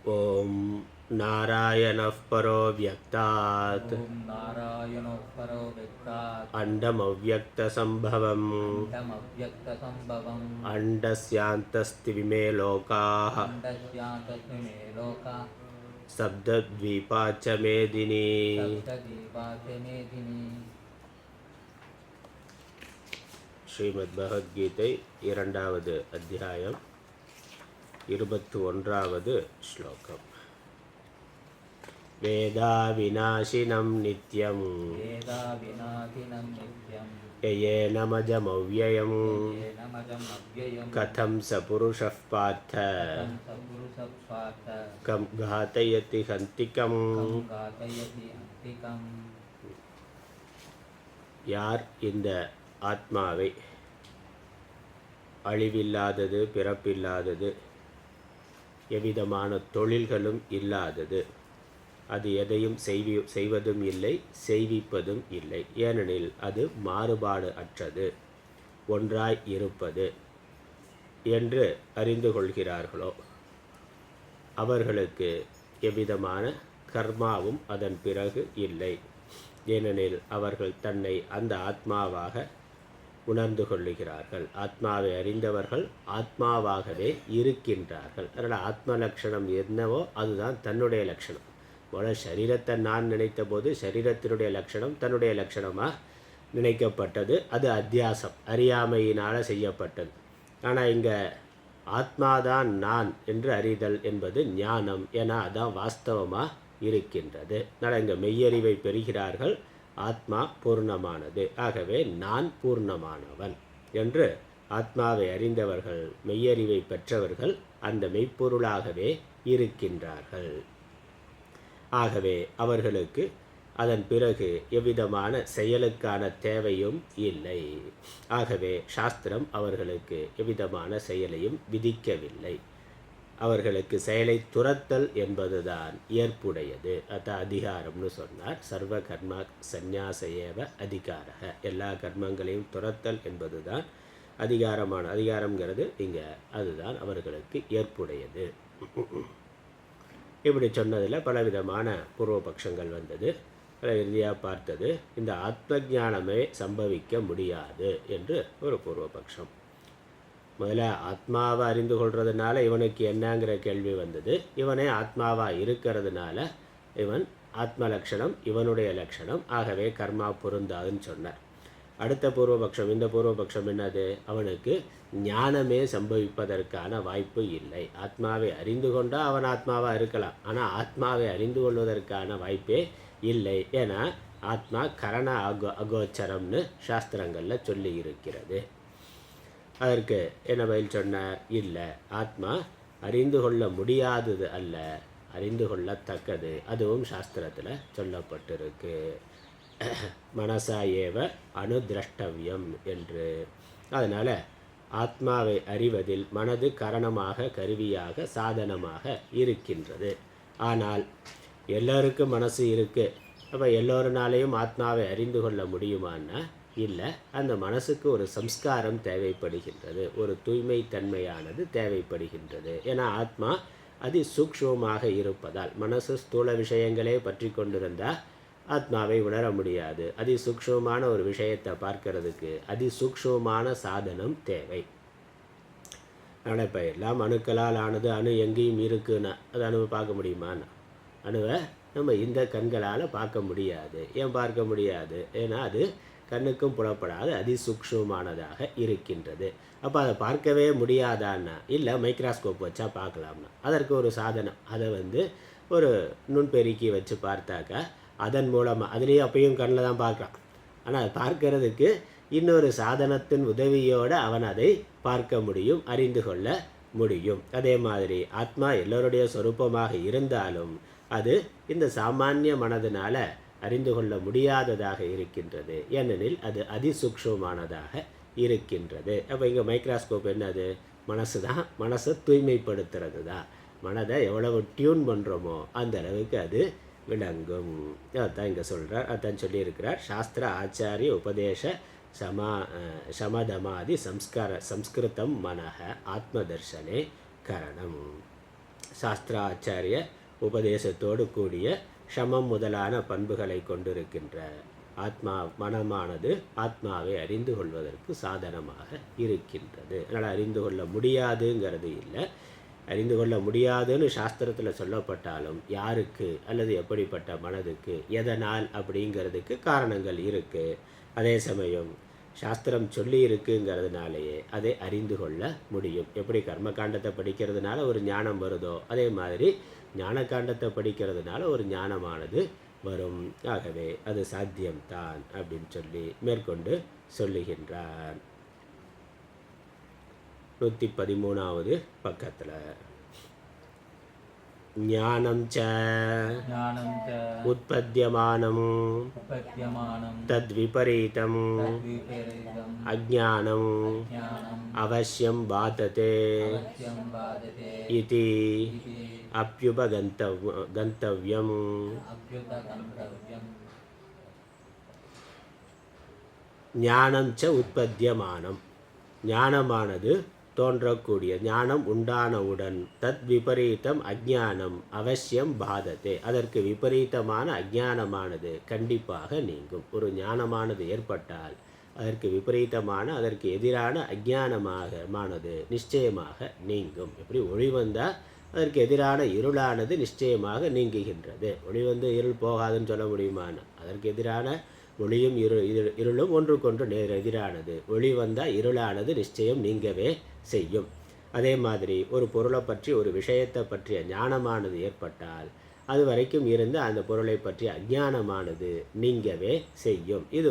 ஓம் நாராயணः பரோ வ்யக்தாத் ஓம் நாராயணோ பரோ விக்தாத் அண்டமவ்யக்தசம்பவம் அண்டமவ்யக்தசம்பவம் அண்டஸ்யாந்தஸ்திவிமே லோகாः அண்டஸ்யாந்தஸ்மிமே லோகா சப்தத்வீபாச்ச மேதினி. சப்ததீபாச்ச மேதினி. ஸ்ரீமத் பகவத்கீதை 2வது அத்தியாயம் 21வது ஸ்லோகம். வேதா விநாசினம் நித்யம் வேதா விநாசினம் நித்யம் யயேனமஜமவ்யயம் ஏனமஜம் அவ்யயம் கதம் ச புருஷः பார்த்த கதம் ச புருஷः பார்த்த கம் காதயதி ஹந்திகம். கம் காதயதி அந்திகம். யார் இந்த ஆத்மாவை அழிவில்லாதது, பிறப்பில்லாதது, எவ்விதமான தொழில்களும் இல்லாதது, அது எதையும் செய்வதும் இல்லை, செய்விப்பதும் இல்லை, ஏனெனில் அது மாறுபாடு அற்றது, ஒன்றாய் இருப்பது என்று அறிந்து கொள்கிறார்களோ அவர்களுக்கு எவ்விதமான கர்மாவும் அதன் பிறகு இல்லை. ஏனெனில் அவர்கள் தன்னை அந்த ஆத்மாவாக உணர்ந்து கொள்ளுகிறார்கள். ஆத்மாவை அறிந்தவர்கள் ஆத்மாவாகவே இருக்கின்றார்கள். அதனால் ஆத்ம லட்சணம் என்னவோ அதுதான் தன்னுடைய லட்சணம். முதல்ல சரீரத்தை நான் நினைத்த போது சரீரத்தினுடைய லட்சணம் தன்னுடைய லட்சணமாக நினைக்கப்பட்டது. அது அத்தியாசம், அறியாமையினால் செய்யப்பட்டது. ஆனால் இங்கே ஆத்மாதான் நான் என்று அறிதல் என்பது ஞானம். ஏன்னா அதான் வாஸ்தவமாக இருக்கின்றது. அதனால் இங்கே மெய்யறிவை பெறுகிறார்கள். ஆத்மா பூர்ணமானது, ஆகவே நான் பூர்ணமானவன் என்று ஆத்மாவை அறிந்தவர்கள், மெய்யறிவை பெற்றவர்கள் அந்த மெய்ப்பொருளாகவே இருக்கின்றார்கள். ஆகவே அவர்களுக்கு அதன் பிறகு எவ்விதமான செயலுக்கான தேவையும் இல்லை. ஆகவே சாஸ்திரம் அவர்களுக்கு எவ்விதமான செயலையும் விதிக்கவில்லை. அவர்களுக்கு செயலை துரத்தல் என்பதுதான் ஏற்புடையது. அதான் அதிகாரம்னு சொன்னார். சர்வ கர்ம சந்நியாசேவ அதிகாரக, எல்லா கர்மங்களையும் துரத்தல் என்பதுதான் அதிகாரமான அதிகாரங்கிறது இங்கே அதுதான் அவர்களுக்கு ஏற்புடையது. இப்படி சொன்னதில் பலவிதமான பூர்வபக்ஷங்கள் வந்தது. இறுதியாக பார்த்தது இந்த ஆத்ம ஞானமே சம்பவிக்க முடியாது என்று ஒரு பூர்வபக்ஷம். முதல்ல ஆத்மாவை அறிந்து கொள்றதுனால இவனுக்கு என்னங்கிற கேள்வி வந்தது. இவனே ஆத்மாவாக இருக்கிறதுனால இவன் ஆத்ம லட்சணம் இவனுடைய லட்சணம், ஆகவே கர்மா பொருந்தாதுன்னு சொன்னார். அடுத்த பூர்வபக்ஷம், இந்த பூர்வபக்ஷம் என்னது? அவனுக்கு ஞானமே சம்பவிப்பதற்கான வாய்ப்பு இல்லை. ஆத்மாவை அறிந்து கொண்டால் அவன் ஆத்மாவாக இருக்கலாம், ஆனால் ஆத்மாவை அறிந்து கொள்வதற்கான வாய்ப்பே இல்லை. ஏன்னா ஆத்மா கரண அகோச்சரம்னு சாஸ்திரங்களில் சொல்லி இருக்கிறது. அதற்கு என்ன பதில் சொன்னார்? இல்லை, ஆத்மா அறிந்து கொள்ள முடியாதது அல்ல, அறிந்து கொள்ளத்தக்கது. அதுவும் சாஸ்திரத்தில் சொல்லப்பட்டிருக்கு. மனசா ஏவ அனுதிரஷ்டவியம் என்று. அதனால் ஆத்மாவை அறிவதில் மனது காரணமாக, கருவியாக, சாதனமாக இருக்கின்றது. ஆனால் எல்லோருக்கும் மனசு இருக்குது. அப்போ எல்லோருனாலையும் ஆத்மாவை அறிந்து கொள்ள முடியுமான்னா இல்லை. அந்த மனசுக்கு ஒரு சம்ஸ்காரம் தேவைப்படுகின்றது, ஒரு தூய்மை தன்மையானது தேவைப்படுகின்றது. ஏன்னா ஆத்மா அதி சூக்ஷ்மமாக இருப்பதால் மனசு ஸ்தூல விஷயங்களே பற்றி கொண்டிருந்தால் ஆத்மாவை உணர முடியாது. அதி சூக்ஷ்மமான ஒரு விஷயத்தை பார்க்கறதுக்கு அதி சூக்ஷ்மமான சாதனம் தேவை. ஆனால் இப்போ எல்லாம் அணுக்களால் ஆனது. அணு எங்கேயும் இருக்குன்னா அது அணுவை பார்க்க முடியுமான்னா அணுவை நம்ம இந்த கண்களால் பார்க்க முடியாது. ஏன் பார்க்க முடியாது? ஏன்னா அது கண்ணுக்கும் புலப்படாது, அதிசூக்ஷ்மமானதாக இருக்கின்றது. அப்போ அதை பார்க்கவே முடியாதான்னா இல்லை, மைக்ராஸ்கோப் வச்சா பார்க்கலாம்னா அதற்கு ஒரு சாதனம், அதை ஒரு நுண்பெருக்கி வச்சு பார்த்தாக்கா அதன் மூலமாக அதுலேயும் அப்பையும் கண்ணில் தான் பார்க்கலாம். ஆனால் அதை பார்க்கறதுக்கு இன்னொரு சாதனத்தின் உதவியோடு அவன் அதை பார்க்க முடியும், அறிந்து கொள்ள முடியும். அதே மாதிரி ஆத்மா எல்லோருடைய சொரூபமாக இருந்தாலும் அது இந்த சாமானிய மனதினால அறிந்து கொள்ள முடியாததாக இருக்கின்றது. ஏனெனில் அது அதிசூக்ஷ்மமானதாக இருக்கின்றது. அப்போ இங்கே மைக்ராஸ்கோப் என்னது? மனசு தான். மனசை தூய்மைப்படுத்துறது தான். மனதை எவ்வளவு டியூன் பண்ணுறோமோ அந்த அளவுக்கு அது விளங்கும். அதான் இங்கே சொல்கிறார், அதான் சொல்லியிருக்கிறார். சாஸ்திர ஆச்சாரிய உபதேச சமதமாதி சம்ஸ்கிருதம் மனஹ ஆத்மதர்ஷனே கரணம். சாஸ்திராச்சாரிய உபதேசத்தோடு கூடிய சமம் முதலான பண்புகளை கொண்டிருக்கின்ற ஆத்மா மனமானது ஆத்மாவை அறிந்து கொள்வதற்கு சாதனமாக இருக்கின்றது. அதனால் அறிந்து கொள்ள முடியாதுங்கிறது இல்லை. அறிந்து கொள்ள முடியாதுன்னு சாஸ்திரத்தில் சொல்லப்பட்டாலும் யாருக்கு அல்லது எப்படிப்பட்ட மனதுக்கு எதனால் அப்படிங்கிறதுக்கு காரணங்கள் இருக்குது. அதே சமயம் சாஸ்திரம் சொல்லி இருக்குங்கிறதுனாலேயே அதை அறிந்து கொள்ள முடியும். எப்படி கர்மகாண்டத்தை படிக்கிறதுனால ஒரு ஞானம் வருதோ அதே மாதிரி ஞானகாண்டத்தை படிக்கிறதுனால ஒரு ஞானமானது வரும். ஆகவே அது சாத்தியம்தான் அப்படின்னு சொல்லி மேற்கொண்டு சொல்லுகின்றார். 113வது பக்கத்தில் ஞானம் ச உற்பத்தியமானம் தத்விபரீதம் அஜ்ஞானம் அவசியம் பாததே இதி அப்யுபகந்தவ்யம். ஞானம் ச உற்பத்தியமானம், ஞானமானது தோன்றக்கூடிய, ஞானம் உண்டானவுடன் தத் விபரீதம் அஜ்ஞானம் அவசியம் பாதத்தே, அதற்கு விபரீதமான அஜ்ஞானமானது கண்டிப்பாக நீங்கும். ஒரு ஞானமானது ஏற்பட்டால் அதற்கு விபரீதமான அதற்கு எதிரான அஜ்ஞானமானது நிச்சயமாக நீங்கும். எப்படி ஒளி வந்தால் அதற்கு எதிரான இருளானது நிச்சயமாக நீங்குகின்றது. ஒளி வந்து இருள் போகாதுன்னு சொல்ல முடியுமான? அதற்கு எதிரான ஒளியும் இருளும் ஒன்றுக்கொன்று எதிரானது. ஒளி வந்தால் இருளானது நிச்சயம் நீங்கவே செய்யும். அதே மாதிரி ஒரு பொருளை பற்றி ஒரு விஷயத்தை பற்றிய ஞானமானது ஏற்பட்டால் அது வரைக்கும் இருந்த அந்த பொருளை பற்றிய அஞ்ஞானமானது நீங்கவே செய்யும். இது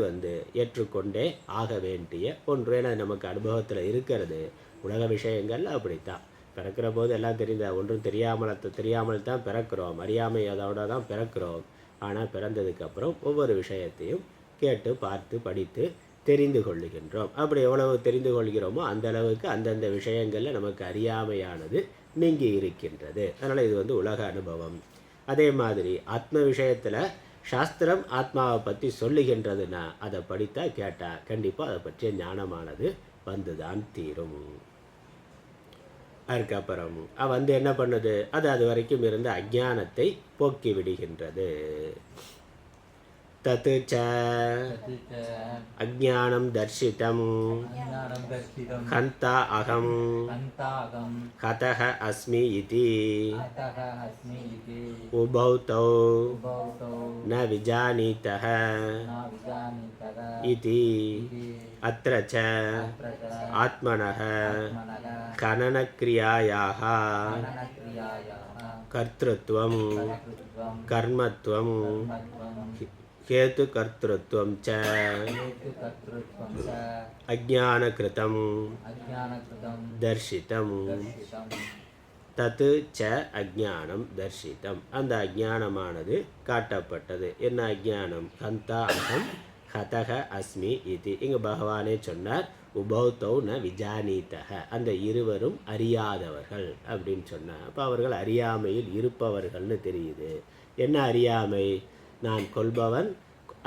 ஏற்றுக்கொண்டே ஆக வேண்டிய ஒன்று. என நமக்கு அனுபவத்தில் இருக்கிறது. உலக விஷயங்கள் அப்படித்தான். பிறக்கிற போது எல்லாம் தெரிந்த ஒன்றும் தெரியாமல் தான் பிறக்கிறோம். அறியாமை அதோட தான் பிறக்கிறோம். ஆனால் பிறந்ததுக்கப்புறம் ஒவ்வொரு விஷயத்தையும் கேட்டு பார்த்து படித்து தெரிந்து கொள்ளுகின்றோம். அப்படி எவ்வளவு தெரிந்து கொள்கிறோமோ அந்த அளவுக்கு அந்தந்த விஷயங்களில் நமக்கு அறியாமையானது நீங்கி இருக்கின்றது. அதனால் இது உலக அனுபவம். அதே மாதிரி ஆத்ம விஷயத்தில் சாஸ்திரம் ஆத்மாவை பற்றி சொல்லுகின்றதுன்னா அதை படித்தா கேட்டால் கண்டிப்பாக அதை பற்றிய ஞானமானது வந்துதான் தீரும். அதுக்கப்புறம் என்ன பண்ணுது? அது வரைக்கும் இருந்த அஜ்ஞானத்தை போக்கி விடுகின்றது. தத்து ச அஜ்ஞானம் தர்ஷிதம் ஹந்தா அகம் ஹதஹ அஸ்மி இதி உபௌதௌ ந விஜானீதஹ இதி அத்ர ச ஆத்மனஹ கனனக்ரியாயாஹ கர்த்ருத்வம் கர்மத்வம் கேது கர்த்ருத்வம் ச அஜ்ஞானக்ருதம் தர்ஷிதம். தத்து ச அஜ்ஞானம் தர்ஷிதம், அந்த அஜ்ஞானமானது காட்டப்பட்டது. என்ன அஜ்ஞானம்? ஹந்தா அகம் ஹதஹ அஸ்மி இது. இங்கே பகவானே சொன்னார், உபௌதௌ ந விஜானீதஹ, அந்த இருவரும் அறியாதவர்கள் அப்படின்னு சொன்னார். அப்போ அவர்கள் அறியாமையில் இருப்பவர்கள்னு தெரியுது. என்ன அறியாமை? நான் கொல்பவன்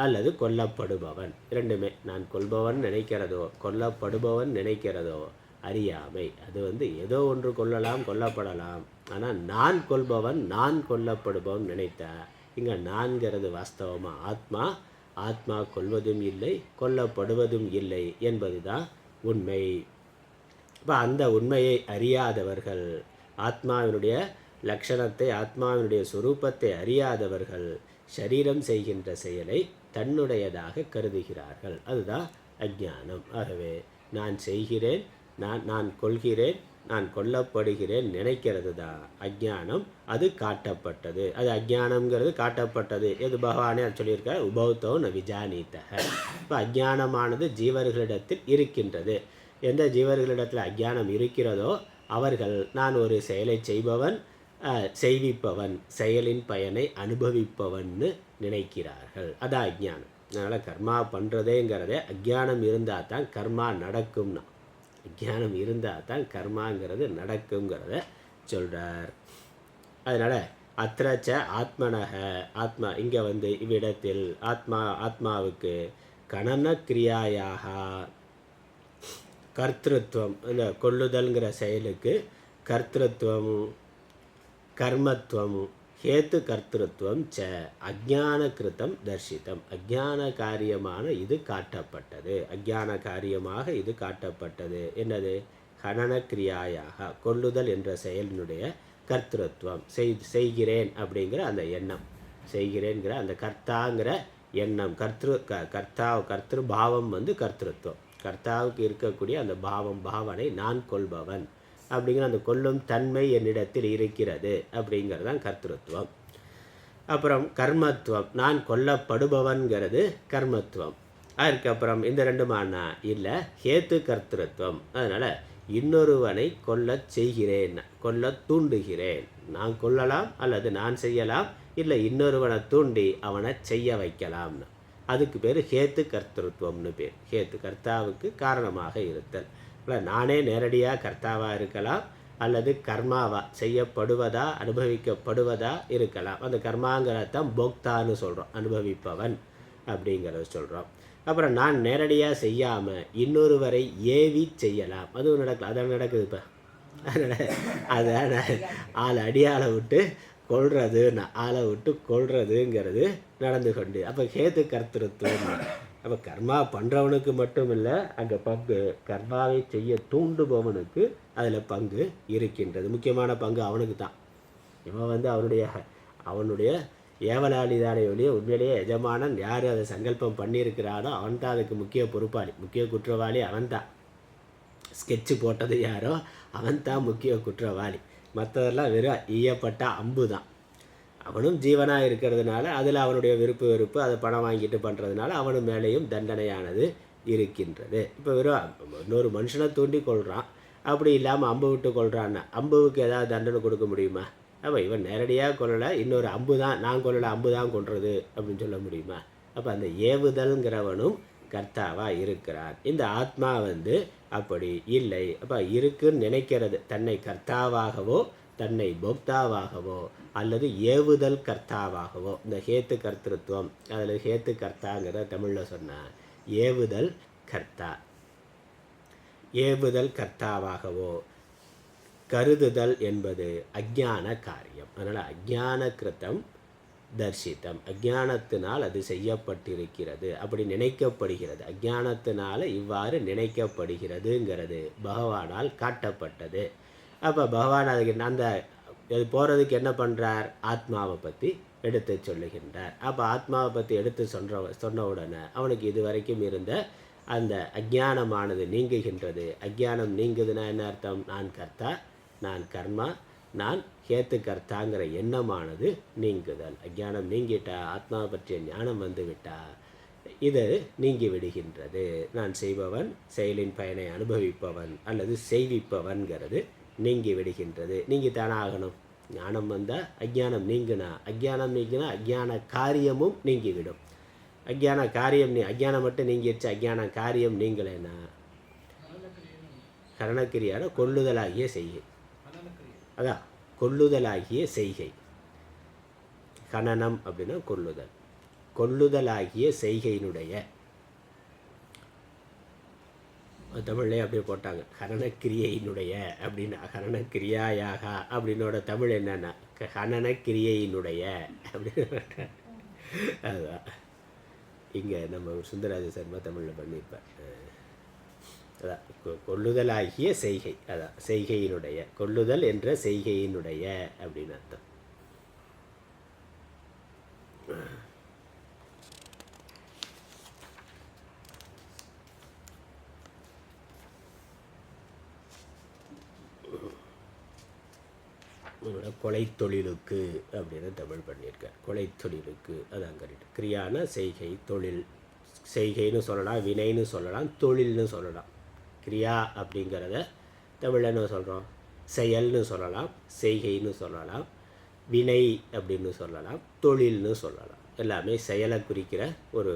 அல்லது கொல்லப்படுபவன், இரண்டுமே. நான் கொல்பவன் நினைக்கிறதோ கொல்லப்படுபவன் நினைக்கிறதோ அறியாமை. அது ஏதோ ஒன்று கொல்லலாம், கொல்லப்படலாம். ஆனால் நான் கொல்பவன் நான் கொல்லப்படுபவன் நினைத்தா இங்கே நான்கிறது வாஸ்தவமாக ஆத்மா. ஆத்மா கொல்வதும் இல்லை கொல்லப்படுவதும் இல்லை என்பது தான் உண்மை. இப்போ அந்த உண்மையை அறியாதவர்கள், ஆத்மாவினுடைய லட்சணத்தை ஆத்மாவினுடைய சொரூபத்தை அறியாதவர்கள் சரீரம் செய்கின்ற செயலை தன்னுடையதாக கருதுகிறார்கள். அதுதான் அஜ்ஞானம். ஆகவே நான் செய்கிறேன், நான் கொள்கிறேன், நான் கொல்லப்படுகிறேன் நினைக்கிறது தான் அஜ்ஞானம். அது காட்டப்பட்டது. அது அஜ்ஞானம்ங்கிறது காட்டப்பட்டது. எது பகவானே சொல்லியிருக்கார், உபௌதௌ ந விஜானீதஹ. இப்போ அஜ்ஞானமானது ஜீவர்களிடத்தில் இருக்கின்றது. எந்த ஜீவர்களிடத்தில் அஜ்ஞானம் இருக்கிறதோ அவர்கள் நான் ஒரு செயலை செய்பவன், செய்விப்பவன், செயலின் பயனை அனுபவிப்பவன்னு நினைக்கிறார்கள். அதான் அஜ்ஞானம். அதனால் கர்மா பண்ணுறதேங்கிறதே அஜ்ஞானம் இருந்தால் தான் கர்மா நடக்கும்னா, அஜ்ஞானம் இருந்தால் தான் கர்மாங்கிறது நடக்குங்கிறத சொல்கிறார். அதனால் அத்ரச்ச ஆத்மனக, ஆத்மா இங்கே இவ்விடத்தில் ஆத்மாவுக்கு கணன கிரியாயாக கர்த்திருவம், இந்த கொள்ளுதல்ங்கிற செயலுக்கு கர்த்திருவம், கர்மத்துவம் ஹேத்து கர்த்திருவம் ச அஜான கிருத்தம் தர்சித்தம். அஜான காரியமான இது காட்டப்பட்டது, அஜான காரியமாக இது காட்டப்பட்டது. என்னது? ஹனன கிரியாயாக கொல்லுதல் என்ற செயலினுடைய கர்த்திருவம், செய்கிறேன் அப்படிங்கிற அந்த எண்ணம், செய்கிறேங்கிற அந்த கர்த்தாங்கிற எண்ணம், கர்த்திரு பாவம் கர்த்திருவம். கர்த்தாவுக்கு இருக்கக்கூடிய அந்த பாவனை நான் கொள்பவன் அப்படிங்கிற அந்த கொல்லும் தன்மை என்னிடத்தில் இருக்கிறது அப்படிங்கிறது தான் கர்த்திருவம். அப்புறம் கர்மத்துவம், நான் கொல்லப்படுபவன்கிறது கர்மத்துவம். அதுக்கப்புறம் இந்த ரெண்டுமானா இல்லை, ஹேத்து கர்த்திருவம். அதனால் இன்னொருவனை கொல்லச் செய்கிறேன், கொல்ல தூண்டுகிறேன். நான் கொல்லலாம் அல்லது நான் செய்யலாம், இல்லை இன்னொருவனை தூண்டி அவனை செய்ய வைக்கலாம்னு. அதுக்கு பேர் ஹேத்து கர்த்திருவம்னு பேர். ஹேத்து கர்த்தாவுக்கு காரணமாக இருத்தல். நானே நேரடியாக கர்த்தாவாக இருக்கலாம் அல்லது கர்மாவா செய்யப்படுவதா அனுபவிக்கப்படுவதா இருக்கலாம். அந்த கர்மாங்கிறதான் போக்தான்னு சொல்கிறோம், அனுபவிப்பவன் அப்படிங்கிறத சொல்கிறோம். அப்புறம் நான் நேரடியாக செய்யாமல் இன்னொருவரை ஏவி செய்யலாம், அதுவும் நடக்கலாம். அதான் நடக்குது இப்போ. அதான் ஆளை அடியாளை விட்டு கொள்றதுன்னு, ஆளை விட்டு கொள்றதுங்கிறது நடந்து கொண்டு. அப்போ ஹேத்து கர்த்திருவம். அப்போ கர்மா பண்ணுறவனுக்கு மட்டும் இல்லை அங்கே பங்கு, கர்மாவை செய்ய தூண்டுபவனுக்கு அதில் பங்கு இருக்கின்றது. முக்கியமான பங்கு அவனுக்கு தான். இவன் அவனுடைய ஏவலாளி தானே ஒழிய உண்மையிலேயே எஜமானன் யார் அதை சங்கல்பம் பண்ணியிருக்கிறானோ அவன் தான் அதுக்கு முக்கிய பொறுப்பாளி, முக்கிய குற்றவாளி அவன் தான். ஸ்கெட்சு போட்டது யாரோ அவன் தான் முக்கிய குற்றவாளி. மற்றதெல்லாம் வெறும் ஈயப்பட்ட அம்பு தான். அவனும் ஜீவனாக இருக்கிறதுனால அதில் அவனுடைய விருப்பு அதை பணம் வாங்கிட்டு பண்ணுறதுனால அவனு மேலேயும் தண்டனையானது இருக்கின்றது. இப்போ வெறும் இன்னொரு மனுஷனை தூண்டி கொள்கிறான், அப்படி இல்லாமல் அம்பு விட்டு கொள்கிறான்னா அம்புவுக்கு ஏதாவது தண்டனை கொடுக்க முடியுமா? அப்போ இவன் நேரடியாக கொள்ளலை, இன்னொரு அம்பு தான், நான் கொள்ளலை அம்பு தான் கொள்வது அப்படின்னு சொல்ல முடியுமா? அப்போ அந்த ஏவுதல்ங்கிறவனும் கர்த்தாவாக இருக்கிறான். இந்த ஆத்மா அப்படி இல்லை. அப்போ இருக்குன்னு நினைக்கிறது தன்னை கர்த்தாவாகவோ தன்னை போக்தாவாகவோ அல்லது ஏவுதல் கர்த்தாவாகவோ. இந்த ஹேத்து கர்த்திருவம், அதில் ஹேத்து கர்த்தாங்கிற தமிழில் சொன்னால் ஏவுதல் கர்த்தா, ஏவுதல் கர்த்தாவாகவோ கருதுதல் என்பது அஜ்ஞான காரியம். அதனால் அஜ்ஞான கிருத்தம் தர்சித்தம், அஜ்ஞானத்தினால் அது செய்யப்பட்டிருக்கிறது, அப்படி நினைக்கப்படுகிறது. அஜ்ஞானத்தினால் இவ்வாறு நினைக்கப்படுகிறதுங்கிறது பகவானால் காட்டப்பட்டது. அப்போ பகவான் அதுக்கு அந்த அது போகிறதுக்கு என்ன பண்ணுறார்? ஆத்மாவை பற்றி எடுத்து சொல்லுகின்றார். அப்போ ஆத்மாவை பற்றி எடுத்து சொன்ன உடனே அவனுக்கு இது வரைக்கும் இருந்த அந்த அஜ்ஞானமானது நீங்குகின்றது. அஜ்ஞானம் நீங்குதுன்னா என்ன அர்த்தம்? நான் கர்த்தா, நான் கர்மா, நான் ஹேத்து கர்த்தாங்கிற எண்ணமானது நீங்குதல். அஜ்ஞானம் நீங்கிட்டா, ஆத்மாவை பற்றிய ஞானம் வந்துவிட்டா இது நீங்கி விடுகின்றது. நான் செய்பவன், செயலின் பயனை அனுபவிப்பவன் அல்லது செய்விப்பவன்கிறது நீங்கி விடுகின்றது. நீங்கி தானே ஆகணும். ஞானம் வந்தால் அஜ்ஞானம் நீங்கினா, அஜ்ஞான காரியமும் நீங்கிவிடும். அஜ்ஞான காரியம் அஜ்ஞானம் மட்டும் நீங்கிடுச்சு, அஜ்ஞான காரியம் நீங்கலைன்னா கரணக்கிரியான கொல்லுதலாகிய செய்கை. அதான் கொல்லுதலாகிய செய்கை. கணனம் அப்படின்னா கொல்லுதல், கொல்லுதலாகிய செய்கையினுடைய தமிழ்லேயே அப்படியே போட்டாங்க ஹனனக்கிரியையினுடைய அப்படின்னு. ஹனனக்கிரியாயாக அப்படின்னோட தமிழ் என்னன்னா ஹனனக்கிரியையினுடைய அப்படின்னு. அதுதான் இங்கே நம்ம சுந்தரராஜ சர்மா தமிழில் பண்ணியிருப்பேன். அதான் கொல்லுதலாகிய செய்கை, அதான் செய்கையினுடைய, கொல்லுதல் என்ற செய்கையினுடைய அப்படின்னு அர்த்தம். கொலை தொழிலுக்கு அப்படின்னு தமிழ் பண்ணியிருக்கேன். கொலை தொழிலுக்கு அதான் கரெக்ட். கிரியான செய்கை, தொழில். செய்கைன்னு சொல்லலாம், வினைன்னு சொல்லலாம், தொழில்னு சொல்லலாம். கிரியா அப்படிங்கிறத தமிழில் என்ன சொல்கிறோம்? செயல்னு சொல்லலாம், செய்கைன்னு சொல்லலாம், வினை அப்படின்னு சொல்லலாம், தொழில்னு சொல்லலாம். எல்லாமே செயலை குறிக்கிற ஒரு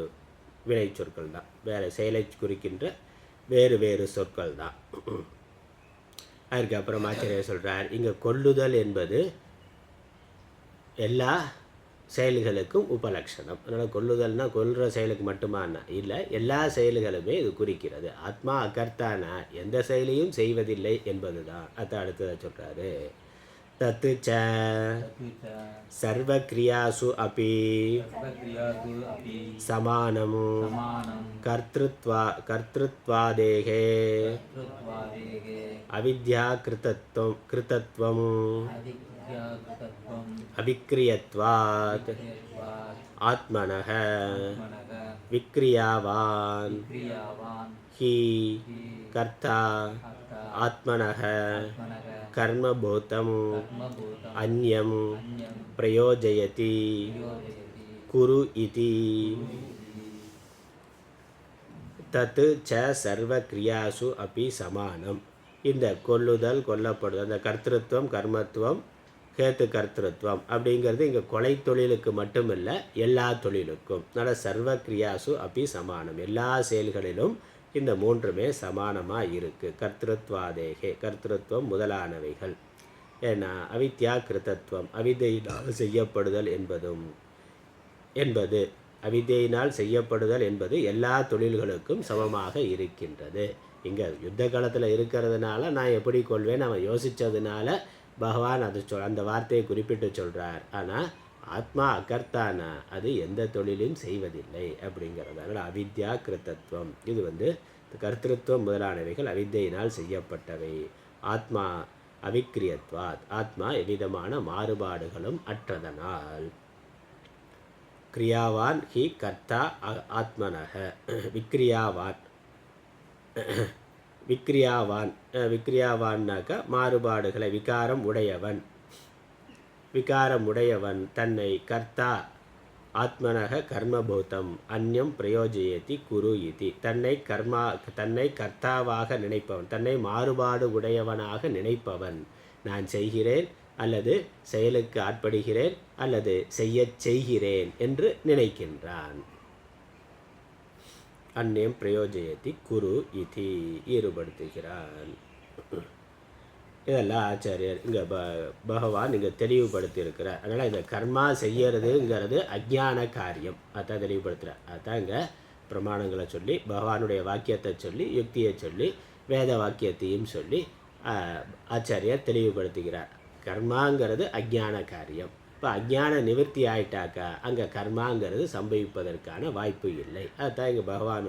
வினை சொற்கள் தான், வேறு செயலை குறிக்கின்ற வேறு வேறு சொற்கள் தான். அதுக்கப்புறம் ஆச்சரியர் சொல்கிறார், இங்கே கொல்லுதல் என்பது எல்லா செயல்களுக்கும் உபலட்சணம். அதனால் கொல்லுதல்னால் கொல்கிற செயலுக்கு மட்டுமானா இல்லை, எல்லா செயல்களுமே இது குறிக்கிறது. ஆத்மா அகர்த்தானா எந்த செயலையும் செய்வதில்லை என்பது தான். அதை அடுத்ததாக சொல்கிறாரு. தத்து ச तत्तु च சர்வக்ரியாசு அபி सर्वक्रियासु अपि சமானம் समानं கர்த்திருத்வாதேகே कर्तृत्वादेगे அவித்யா கிருதத்வம் अधिक्रियाकृतत्वम् அவிக்ரியத்வாத் विक्रियत्वात् ஆத்மனः मनः விக்ரியாவான் क्रियावान् ஹி हि கர்த்தா कर्ता ஆத்மனः मनः கர்மபூதம் कर्मभूतम् அந்யம் अन्यं பிரயோஜயதி प्रयोजयति குரு இதி தத் ச சர்வக்ரியாசு அப்பி சமானம். இந்த கொல்லுதல் கொல்லப்படுதல் அந்த கர்த்திருவம் கர்மத்துவம் கேத்து கர்த்திருவம் அப்படிங்கிறது இங்கே கொலை தொழிலுக்கு மட்டும் இல்லை, எல்லா தொழிலுக்கும். அதனால் சர்வக்ரியாசு அப்பி சமானம், எல்லா செயல்களிலும் இந்த மூன்றுமே சமானமாக இருக்குது. கர்த்திருத்வாதேகே கர்த்திருவம் முதலானவைகள். ஏன்னா அவித்யா கிருதத்துவம் அவிதையினால் செய்யப்படுதல் என்பது அவிதையினால் செய்யப்படுதல் என்பது எல்லா தொழில்களுக்கும் சமமாக இருக்கின்றது. இங்கே யுத்த காலத்தில் இருக்கிறதுனால நான் எப்படி கொள்வேன் அவன் யோசித்ததுனால பகவான் அது அந்த வார்த்தையை குறிப்பிட்டு சொல்கிறார். ஆனால் ஆத்மா அகர்த்தானா அது எந்த தொழிலும் செய்வதில்லை அப்படிங்கிறதுனால அவித்யா கிருத்தத்துவம். இது கர்த்திருவம் முதலானவைகள் அவித்தையினால் செய்யப்பட்டவை. ஆத்மா அவிக்ரியத்வாத் ஆத்மா எவ்விதமான மாறுபாடுகளும் அற்றதனால். கிரியாவான் ஹி கர்த்தா ஆத்மனக விக்ரியாவான் விக்ரியாவான்னாக்க மாறுபாடுகளை விகாரம் உடையவன் தன்னை கர்த்தா ஆத்மனக கர்மபூதம் அந்யம் பிரயோஜயதி குரு இதி. தன்னை கர்த்தாவாக நினைப்பவன், தன்னை மாறுபாடு உடையவனாக நினைப்பவன். நான் செய்கிறேன் அல்லது செயலுக்கு ஆட்படுகிறேன் அல்லது செய்கிறேன் என்று நினைக்கின்றான். அந்நியம் பிரயோஜயதி குரு இதி ஈடுபடுத்துகிறான். இதெல்லாம் ஆச்சாரியர் இங்கே பகவான் இங்கே தெளிவுபடுத்தியிருக்கிறார். அதனால் இந்த கர்மா செய்யறதுங்கிறது அஜ்ஞான காரியம், அதான் தெளிவுபடுத்துகிறார். அதுதான் இங்கே பிரமாணங்களை சொல்லி பகவானுடைய வாக்கியத்தை சொல்லி யுக்தியை சொல்லி வேத வாக்கியத்தையும் சொல்லி ஆச்சாரியர் தெளிவுபடுத்துகிறார். கர்மாங்கிறது அஜ்ஞான காரியம். இப்போ அஜ்ஞான நிவர்த்தி ஆயிட்டாக்கா அங்கே கர்மாங்கிறது சம்பவிப்பதற்கான வாய்ப்பு இல்லை. அதுதான் இங்கே பகவான்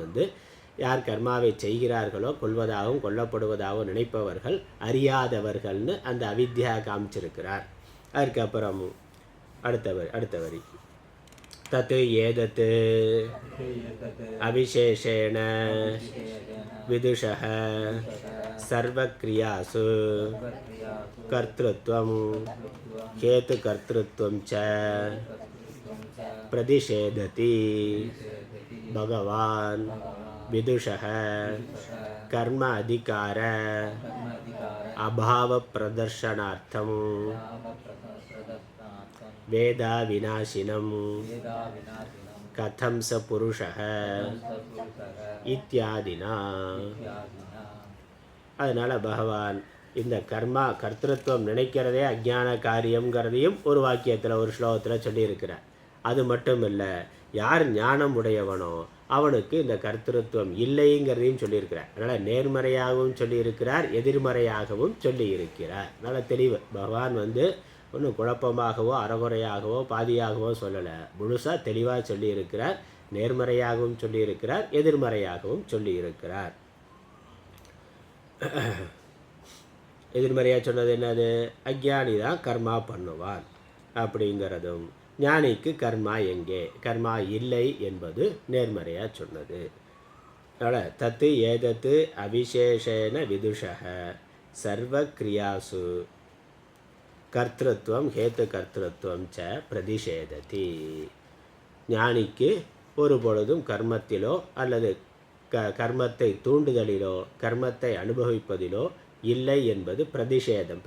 யார் கர்மாவை செய்கிறார்களோ கொள்வதாகவும் கொல்லப்படுவதாகவும் நினைப்பவர்கள் அறியாதவர்கள்னு அந்த அவித்யா காமிச்சிருக்கிறார். அதுக்கப்புறம் அடுத்த வரி தத்து ஏதத்து அவிசேஷேண விதுஷः சர்வக்ரியாசு கர்த்திருவம் கேத்து கர்த்திருவம் ச பிரதிஷேததி பகவான் விதுஷः கர்ம அதிகார அபாவ பிரதர்ஷனார்த்தம் வேதா விநாசினம் கதம் ச புருஷः இத்தியாதினா. அதனால் பகவான் இந்த கர்த்திருவம் நினைக்கிறதே அஜ்ஞான காரியங்கிறதையும் ஒரு வாக்கியத்தில் ஒரு ஸ்லோகத்தில் சொல்லியிருக்கிறார். அது மட்டும் இல்லை, யார் ஞானம் உடையவனோ அவனுக்கு இந்த கர்த்திருவம் இல்லைங்கிறதையும் சொல்லியிருக்கிறார். அதனால் நேர்மறையாகவும் சொல்லியிருக்கிறார், எதிர்மறையாகவும் சொல்லியிருக்கிறார். அதனால் தெளிவு பகவான் ஒன்றும் குழப்பமாகவோ அறகுறையாகவோ பாதியாகவோ சொல்லலை, முழுசாக தெளிவாக சொல்லியிருக்கிறார். நேர்மறையாகவும் சொல்லியிருக்கிறார், எதிர்மறையாகவும் சொல்லியிருக்கிறார். எதிர்மறையாக சொன்னது என்னது? அஞ்ஞானி தான் கர்மா பண்ணுவான் அப்படிங்கிறதும், ஞானிக்கு கர்மா எங்கே, கர்மா இல்லை என்பது நேர்மறையாக சொன்னது. அதனால் தத்து ஏதத்து அவிசேஷேன விதுஷः சர்வக்ரியாசு கர்த்திருவம் ஹேத்து கர்த்திருவம் ச பிரதிஷேததி. ஞானிக்கு ஒரு பொழுதும் கர்மத்திலோ அல்லது கர்மத்தை தூண்டுதலிலோ கர்மத்தை அனுபவிப்பதிலோ இல்லை என்பது பிரதிஷேதம்.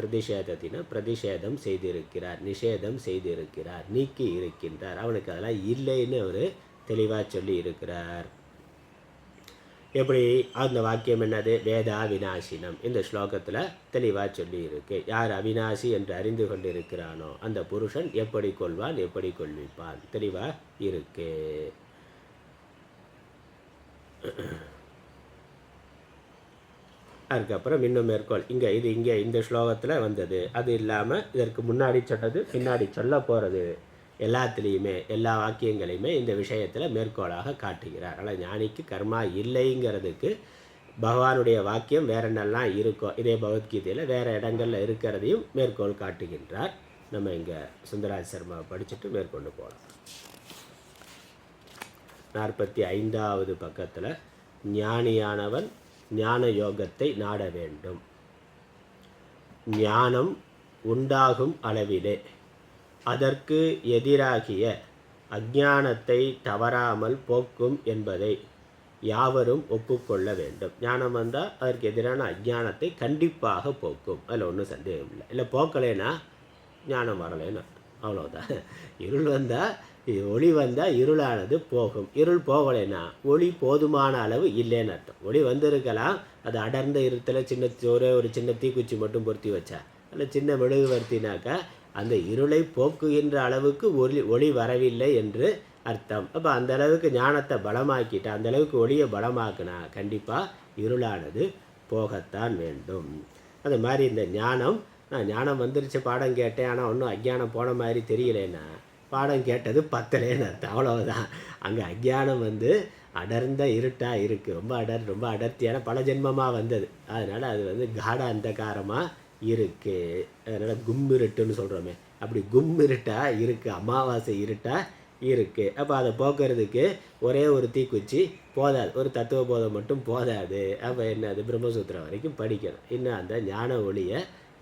பிரதிஷேதம் செய்திருக்கிறார், நிஷேதம் செய்திருக்கிறார், நீக்கி இருக்கின்றார். அவனுக்கு அதெல்லாம் இல்லைன்னு அவர் தெளிவாக சொல்லி இருக்கிறார். எப்படி அந்த வாக்கியம் என்னது? வேதா விநாசினம் இந்த ஸ்லோகத்தில் தெளிவாக சொல்லி இருக்கு. யார் அவிநாசி என்று அறிந்து கொண்டிருக்கிறானோ அந்த புருஷன் எப்படி கொள்வான், எப்படி கொள்விப்பான் தெளிவாக இருக்கு. அதுக்கப்புறம் இன்னும் மேற்கோள் இங்கே இந்த ஸ்லோகத்தில் வந்தது, அது இல்லாமல் இதற்கு முன்னாடி சொன்னது பின்னாடி சொல்ல போகிறது எல்லாத்துலேயுமே எல்லா வாக்கியங்களையுமே இந்த விஷயத்தில் மேற்கோளாக காட்டுகிறார். அதனால் ஞானிக்கு கர்மா இல்லைங்கிறதுக்கு பகவானுடைய வாக்கியம் வேற என்னெல்லாம் இருக்கோ இதே பகவத்கீதையில் வேறு இடங்களில் இருக்கிறதையும் மேற்கோள் காட்டுகின்றார். நம்ம இங்கே சுந்தராஜ் சர்மாவை படிச்சுட்டு மேற்கொண்டு போகலாம். 45வது பக்கத்தில் ஞானியானவன் ஞான யோகத்தை நாட வேண்டும். ஞானம் உண்டாகும் அளவிலே அதற்கு எதிராகிய அஞ்ஞானத்தை தவறாமல் போக்கும் என்பதை யாவரும் ஒப்புக்கொள்ள வேண்டும். ஞானம் வந்தால் அதற்கு எதிரான அஞ்ஞானத்தை கண்டிப்பாக போக்கும், அதில் ஒன்றும் சந்தேகம் இல்லை. இல்லை போக்கலைன்னா ஞானம் வரலைன்னு அவ்வளோதான். இருள் வந்தால் ஒளி வந்தால் இருளானது போகும், இருள் போகலைன்னா ஒளி போதுமான அளவு இல்லைன்னு அர்த்தம். ஒளி வந்திருக்கலாம், அது அடர்ந்த இருத்தில் ஒரு சின்ன தீக்குச்சி மட்டும் பொருத்தி வச்சா அதில் சின்ன மெழுகு வருத்தினாக்கா அந்த இருளை போக்குகின்ற அளவுக்கு ஒளி வரவில்லை என்று அர்த்தம். அப்போ அந்த அளவுக்கு ஞானத்தை பலமாக்கிட்டா, அந்த அளவுக்கு ஒளியை பலமாக்குனா கண்டிப்பாக இருளானது போகத்தான் வேண்டும். அது மாதிரி இந்த நான் ஞானம் வந்துருச்சு, பாடம் கேட்டேன், ஆனால் ஒன்றும் அஞ்ஞானம் போன மாதிரி தெரியலேன்னா பாடம் கேட்டது பத்தலேன்னு அர்த்தம், அவ்வளவுதான். அங்கே அஞ்ஞானம் அடர்ந்த இருட்டாக இருக்குது, ரொம்ப அடர்த்தியான பல ஜென்மமாக வந்தது. அதனால் அது காட அந்தகாரமாக இருக்குது. அதனால் கும்மிருட்டுன்னு சொல்கிறோமே, அப்படி கும்மிருட்டாக இருக்குது, அமாவாசை இருட்டாக இருக்குது. அப்போ அதை போக்குறதுக்கு ஒரே ஒரு தீக்குச்சி போதாது, ஒரு தத்துவ போதம் மட்டும் போதாது. அப்போ என்னது, பிரம்மசூத்திரம் வரைக்கும் படிக்கணும். இன்னும் அந்த ஞான ஒளியை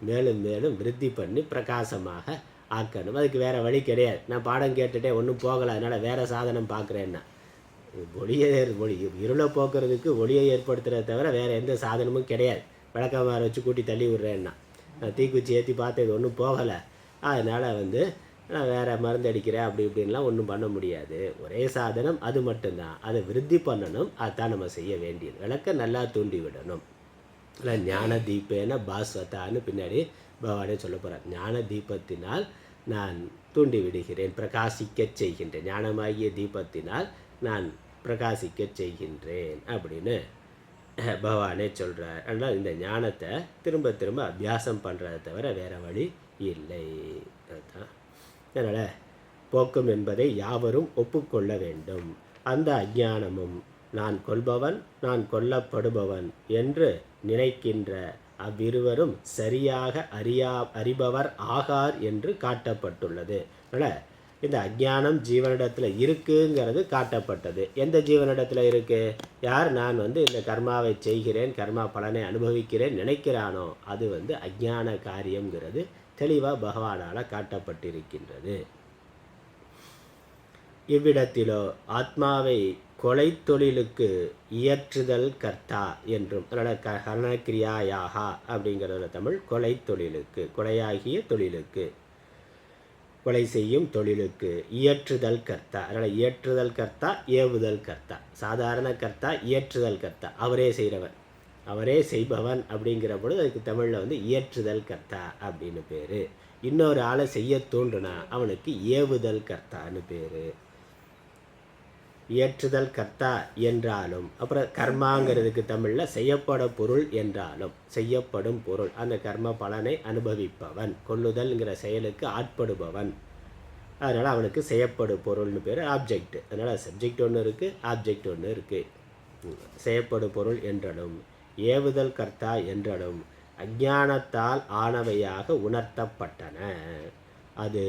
மேலும் மேலும் விருத்தி பண்ணி பிரகாசமாக ஆக்கணும். அதுக்கு வேறு வழி கிடையாது. நான் பாடம் கேட்டுட்டே ஒன்றும் போகலை, அதனால் வேறு சாதனம் பார்க்குறேன்னா இருளை போக்குறதுக்கு ஒளியை ஏற்படுத்துகிறத தவிர வேறு எந்த சாதனமும் கிடையாது. விளக்கமாற வச்சு கூட்டி தள்ளி விட்றேன்னா நான் தீக்குச்சி ஏற்றி பார்த்தது ஒன்றும் போகலை, அதனால் நான் வேறு மருந்து அடிக்கிறேன் அப்படி இப்படின்லாம் ஒன்றும் பண்ண முடியாது. ஒரே சாதனம், அது மட்டும்தான். அதை விருத்தி பண்ணணும், அதுதான் நம்ம செய்ய வேண்டியது. விளக்க நல்லா தூண்டி விடணும். இல்லை ஞான தீபேன பாஸ்வதான்னு பின்னாடி பகவானே சொல்ல போகிறார். ஞான தீபத்தினால் நான் தூண்டி விடுகிறேன், பிரகாசிக்க செய்கின்றேன். ஞானமாகிய தீபத்தினால் நான் பிரகாசிக்க செய்கின்றேன் அப்படின்னு பகவானே சொல்கிறார். அதனால் இந்த ஞானத்தை திரும்ப திரும்ப அபியாசம் பண்ணுறதை தவிர வேறு வழி இல்லை. அதுதான். அதனால் போக்கும் என்பதை யாவரும் ஒப்புக்கொள்ள வேண்டும். அந்த அஞ்ஞானமும் நான் கொல்பவன் நான் கொல்லப்படுபவன் என்று நினைக்கின்ற அவ்விருவரும் சரியாக அறிபவர் ஆகார் என்று காட்டப்பட்டுள்ளது. அதனால் இந்த அஞ்ஞானம் ஜீவனிடத்தில் இருக்குங்கிறது காட்டப்பட்டது. எந்த ஜீவனிடத்தில் இருக்குது? யார் நான் இந்த கர்மாவை செய்கிறேன், கர்மா பலனை அனுபவிக்கிறேன் நினைக்கிறானோ அது அஞ்ஞான காரியங்கிறது தெளிவாக பகவானால் காட்டப்பட்டிருக்கின்றது. இவ்விடத்திலோ ஆத்மாவை கொலை தொழிலுக்கு இயற்றுதல் கர்த்தா என்றும், அதனால் கர்ணக்கிரியாயாகா அப்படிங்கிறதுல தமிழ் கொலை தொழிலுக்கு, கொலையாகிய தொழிலுக்கு, கொலை செய்யும் தொழிலுக்கு இயற்றுதல் கர்த்தா. அதனால் இயற்றுதல் கர்த்தா, ஏவுதல் கர்த்தா. சாதாரண கர்த்தா, இயற்றுதல் கர்த்தா, அவரே செய்கிறவன், அவரே செய்பவன் அப்படிங்கிற பொழுது அதுக்கு தமிழில் இயற்றுதல் கர்த்தா அப்படின்னு பேர். இன்னொரு ஆளை செய்ய தூண்டுனா அவனுக்கு ஏவுதல் கர்த்தான்னு பேர். இயற்றுதல் கர்த்தா என்றாலும், அப்புறம் கர்மாங்கிறதுக்கு தமிழில் செய்யப்பட பொருள் என்றாலும், செய்யப்படும் பொருள், அந்த கர்ம பலனை அனுபவிப்பவன், கொல்லுதல்ங்கிற செயலுக்கு ஆட்படுபவன். அதனால் அவனுக்கு செய்யப்படு பொருள்னு பேர், ஆப்ஜெக்ட். அதனால் சப்ஜெக்ட் ஒன்று இருக்குது, ஆப்ஜெக்ட் ஒன்று இருக்குது. செய்யப்படு பொருள் என்றலும் ஏவுதல் கர்த்தா என்றலும் அஞ்ஞானத்தால் ஆனவையாக உணர்த்தப்பட்டன. அது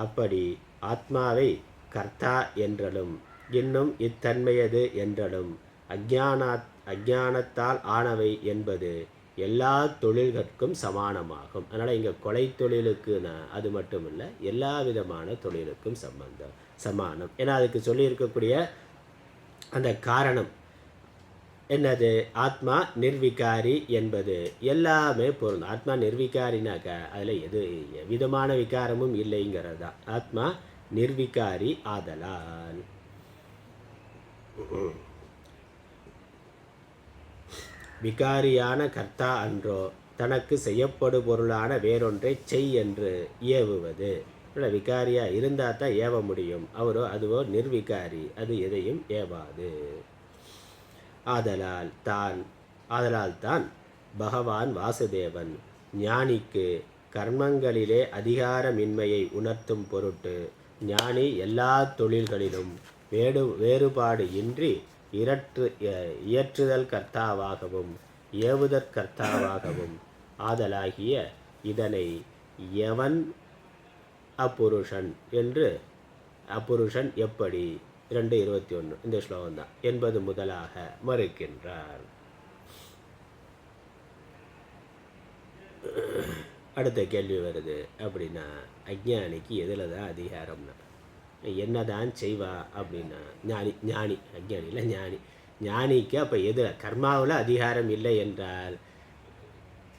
அப்படி ஆத்மாவை கர்த்தா என்றலும் இன்னும் இத்தன்மையது என்றலும் அஞ்ஞானத்தால் ஆனவை என்பது எல்லா தொழில்களுக்கும் சமானமாகும். அதனால் இங்கே கொலை தொழிலுக்குன்னா அது மட்டும் இல்லை, எல்லா விதமான தொழிலுக்கும் சமானம். ஏன்னா அதுக்கு சொல்லியிருக்கக்கூடிய அந்த காரணம் என்னது? ஆத்மா நிர்விகாரி என்பது எல்லாமே பொருந்தும். ஆத்மா நிர்விகாரினாக்கா அதில் எவ்விதமான விகாரமும் இல்லைங்கிறது தான். ஆத்மா நிர்விகாரி ஆதலால் விகாரியான கர்த்தா அன்றோ தனக்கு செய்யப்படு பொருளான வேறொன்றை செய் என்று ஏவுவது. விகாரியாக இருந்தால் தான் ஏவ முடியும். அதுவோ நிர்விகாரி, அது எதையும் ஏவாது. ஆதலால் தான் பகவான் வாசுதேவன் ஞானிக்கு கர்மங்களிலே அதிகாரமின்மையை உணர்த்தும் பொருட்டு ஞானி எல்லா தொழில்களிலும் வேறுபாடு இன்றி இயற்றுதல் கர்த்தாவாகவும் ஏவுதற்கர்த்தாவாகவும் ஆதலாகிய இதனை எவன் அப்புருஷன் என்று அப்புருஷன் எப்படி 2:21 இந்த ஸ்லோகம் தான் என்பது முதலாக மறுக்கின்றார். அடுத்த கேள்வி வருது அப்படின்னா, அஞ்ஞானிக்கு எதில் தான் அதிகாரம்னா என்னதான் செய்வா அப்படின்னா, ஞானி அஞ்ஞானியில் ஞானிக்கு அப்போ எதில் கர்மாவில் அதிகாரம் இல்லை என்றால்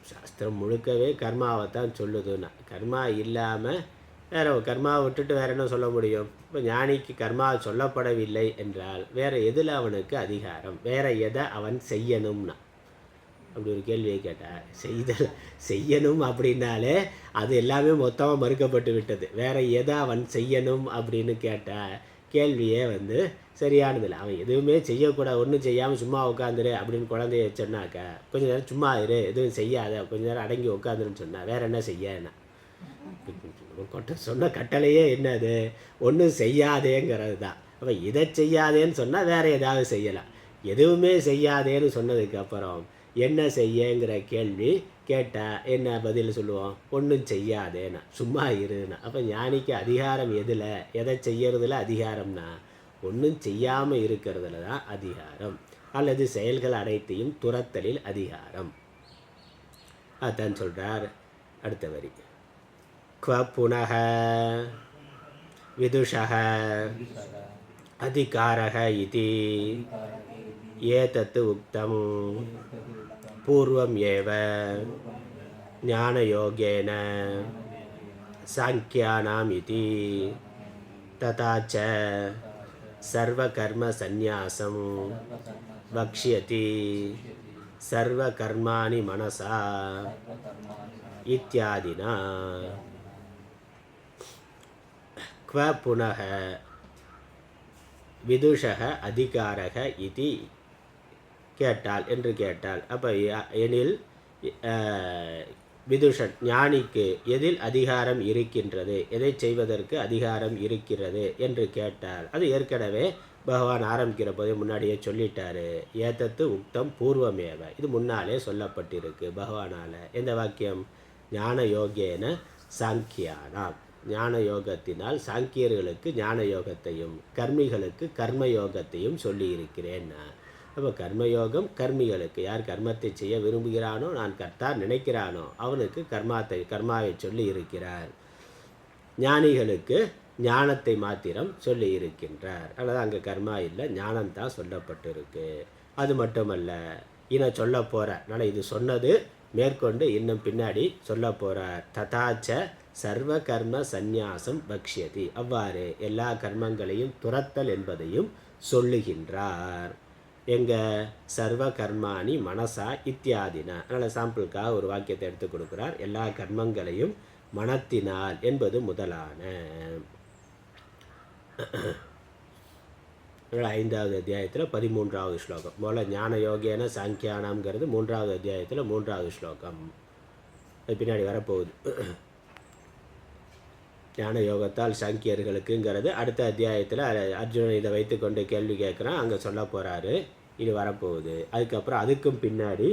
சாஸ்திரம் முழுக்கவே கர்மாவை தான் சொல்லுதுன்னா, கர்மா இல்லாமல் வேறு கர்மாவை விட்டுட்டு வேறு என்ன சொல்ல முடியும்? இப்போ ஞானிக்கு கர்மா சொல்லப்படவில்லை என்றால் வேறு எதில் அவனுக்கு அதிகாரம், வேறு எதை அவன் செய்யணும்னா? அப்படி ஒரு கேள்வியை கேட்டால் செய்யணும் அப்படின்னாலே அது எல்லாமே மொத்தமாக மறுக்கப்பட்டு விட்டது. வேறு எதை அவன் செய்யணும் அப்படின்னு கேட்டால் கேள்வியே சரியானதில்லை. அவன் எதுவுமே செய்யக்கூடாது, ஒன்றும் செய்யாமல் சும்மா உட்காந்துரு அப்படின்னு குழந்தைய சொன்னாக்கா, கொஞ்சம் நேரம் சும்மா இரு, எதுவும் செய்யாத, கொஞ்சம் நேரம் அடங்கி உட்காந்துருன்னு சொன்னால் வேறு என்ன செய்யனா? சொன்ன கட்டளையே என்னது? ஒன்றும் செய்யாதேங்கிறது தான். அப்போ இதை செய்யாதேன்னு சொன்னால் வேறு ஏதாவது செய்யலாம். எதுவுமே செய்யாதேன்னு சொன்னதுக்கு அப்புறம் என்ன செய்யங்கிற கேள்வி கேட்டால் என்ன பதில் சொல்லுவோம்? ஒன்றும் செய்யாதேன்னா, சும்மா இருன்னா. அப்போ ஞானிக்கு அதிகாரம் எதில், எதை செய்யறதுல அதிகாரம்னா ஒன்றும் செய்யாமல் இருக்கிறதுல தான் அதிகாரம், அல்லது செயல்கள் அனைத்தையும் துரத்தலில் அதிகாரம். அதான் சொல்கிறார் அடுத்த வரி. क्व पुनः विदुषः अधिकारः इति एतत् उक्तं पूर्वम् एव ज्ञानयोगेन सांख्यानाम् इति तथा च सर्वकर्मसन्न्यासं वक्ष्यति सर्वकर्माणि मनसा इत्यादिना. क्व पुनः विदुषः अधिकारः इति கேட்டால் என்று கேட்டால், அப்போ எனில் விதுஷன் ஞானிக்கு எதில் அதிகாரம் இருக்கின்றது, எதை செய்வதற்கு அதிகாரம் இருக்கிறது என்று கேட்டால், அது ஏற்கனவே பகவான் ஆரம்பிக்கிற போதே முன்னாடியே சொல்லிட்டாரு. ஏதத்து உக்தம் பூர்வமேவ, இது முன்னாலே சொல்லப்பட்டிருக்கு பகவானால். எந்த வாக்கியம்? ஞான யோகேன சாங்கியானாம், ஞான யோகத்தினால் சாங்கியர்களுக்கு ஞான யோகத்தையும் கர்மிகளுக்கு கர்மயோகத்தையும் சொல்லி இருக்கிறேன். அப்போ கர்மயோகம் கர்மிகளுக்கு, யார் கர்மத்தை செய்ய விரும்புகிறானோ, நான் கர்த்தா நினைக்கிறானோ அவனுக்கு கர்மாவை சொல்லி இருக்கிறார். ஞானிகளுக்கு ஞானத்தை மாத்திரம் சொல்லி இருக்கின்றார். அல்லது அங்கே கர்மா இல்லை, ஞானம்தான் சொல்லப்பட்டிருக்கு. அது மட்டுமல்ல, இன்னும் சொல்ல போகிறார். அதனால் இது சொன்னது மேற்கொண்டு இன்னும் பின்னாடி சொல்ல போகிறார். ததாச்ச சர்வ கர்ம சந்நியாசம் பக்ஷ்யதி, அவ்வாறு எல்லா கர்மங்களையும் துரத்தல் என்பதையும் சொல்லுகின்றார். எங்கள் சர்வ கர்மாணி மனசா இத்தியாதினா. அதனால் சாம்பிளுக்காக ஒரு வாக்கியத்தை எடுத்து கொடுக்குறார். எல்லா கர்மங்களையும் மனத்தினால் என்பது முதலான. 5வது அத்தியாயத்தில் 13வது ஸ்லோகம். முதல்ல ஞான யோகேன சாங்கியானாம்ங்கிறது 3வது அத்தியாயத்தில் 3வது ஸ்லோகம். அது பின்னாடி வரப்போகுது. ஞான யோகத்தால் சாங்கியர்களுக்குங்கிறது அடுத்த அத்தியாயத்தில் அர்ஜுனன் இதை வைத்து கொண்டு கேள்வி கேட்குறான், அங்கே சொல்ல போகிறாரு. இது வரப்போகுது. அதுக்கப்புறம் அதுக்கும் பின்னாடி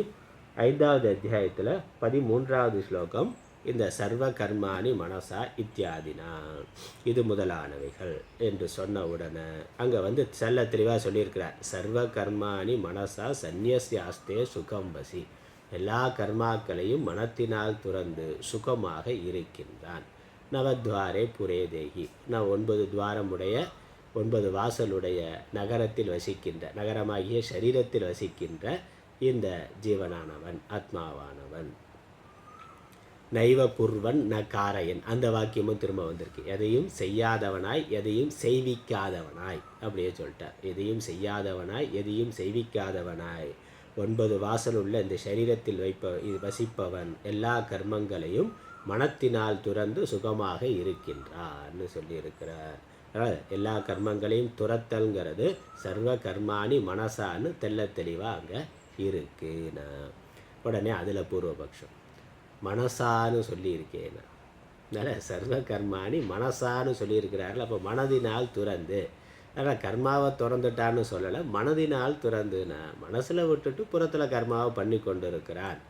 5வது அத்தியாயத்தில் 13வது ஸ்லோகம் இந்த சர்வ கர்மாணி மனசா இத்தியாதினா, இது முதலானவைகள் என்று சொன்ன உடனே அங்கே செல்ல தெளிவாக சொல்லியிருக்கிறார். சர்வ கர்மாணி மனசா சந்நியஸ்யாஸ்தே சுகம் வசி, எல்லா கர்மாக்களையும் மனத்தினால் துறந்து சுகமாக இருக்கின்றான். நவத்வாரே புரே தேகி, நான் 9 துவாரமுடைய 9 வாசலுடைய நகரத்தில் வசிக்கின்ற, நகரமாகிய சரீரத்தில் வசிக்கின்ற இந்த ஜீவனானவன், ஆத்மாவானவன். நைவ புர்வன் ந காரையன், அந்த வாக்கியமும் திரும்ப வந்திருக்கு. எதையும் செய்யாதவனாய் எதையும் செய்விக்காதவனாய், அப்படியே சொல்லிட்டார். எதையும் செய்யாதவனாய் எதையும் செய்விக்காதவனாய் 9 வாசல் உள்ள இந்த சரீரத்தில் வசிப்பவன் எல்லா கர்மங்களையும் மனத்தினால் துறந்து சுகமாக இருக்கின்றான்னு சொல்லியிருக்கிறார். எல்லா கர்மங்களையும் துரத்தல்ங்கிறது சர்வ கர்மாணி மனசான்னு தெல்ல தெளிவாக அங்கே இருக்குன்னா. உடனே அதில் பூர்வபக்ஷம் மனசான்னு சொல்லியிருக்கேன். அதனால் சர்வ கர்மாணி மனசான்னு சொல்லியிருக்கிறார்கள். அப்போ மனதினால் துறந்து, அதனால் கர்மாவை திறந்துட்டான்னு சொல்லலை, மனதினால் துறந்துனா மனசில் விட்டுட்டு புறத்தில் கர்மாவை பண்ணி கொண்டு இருக்கிறான்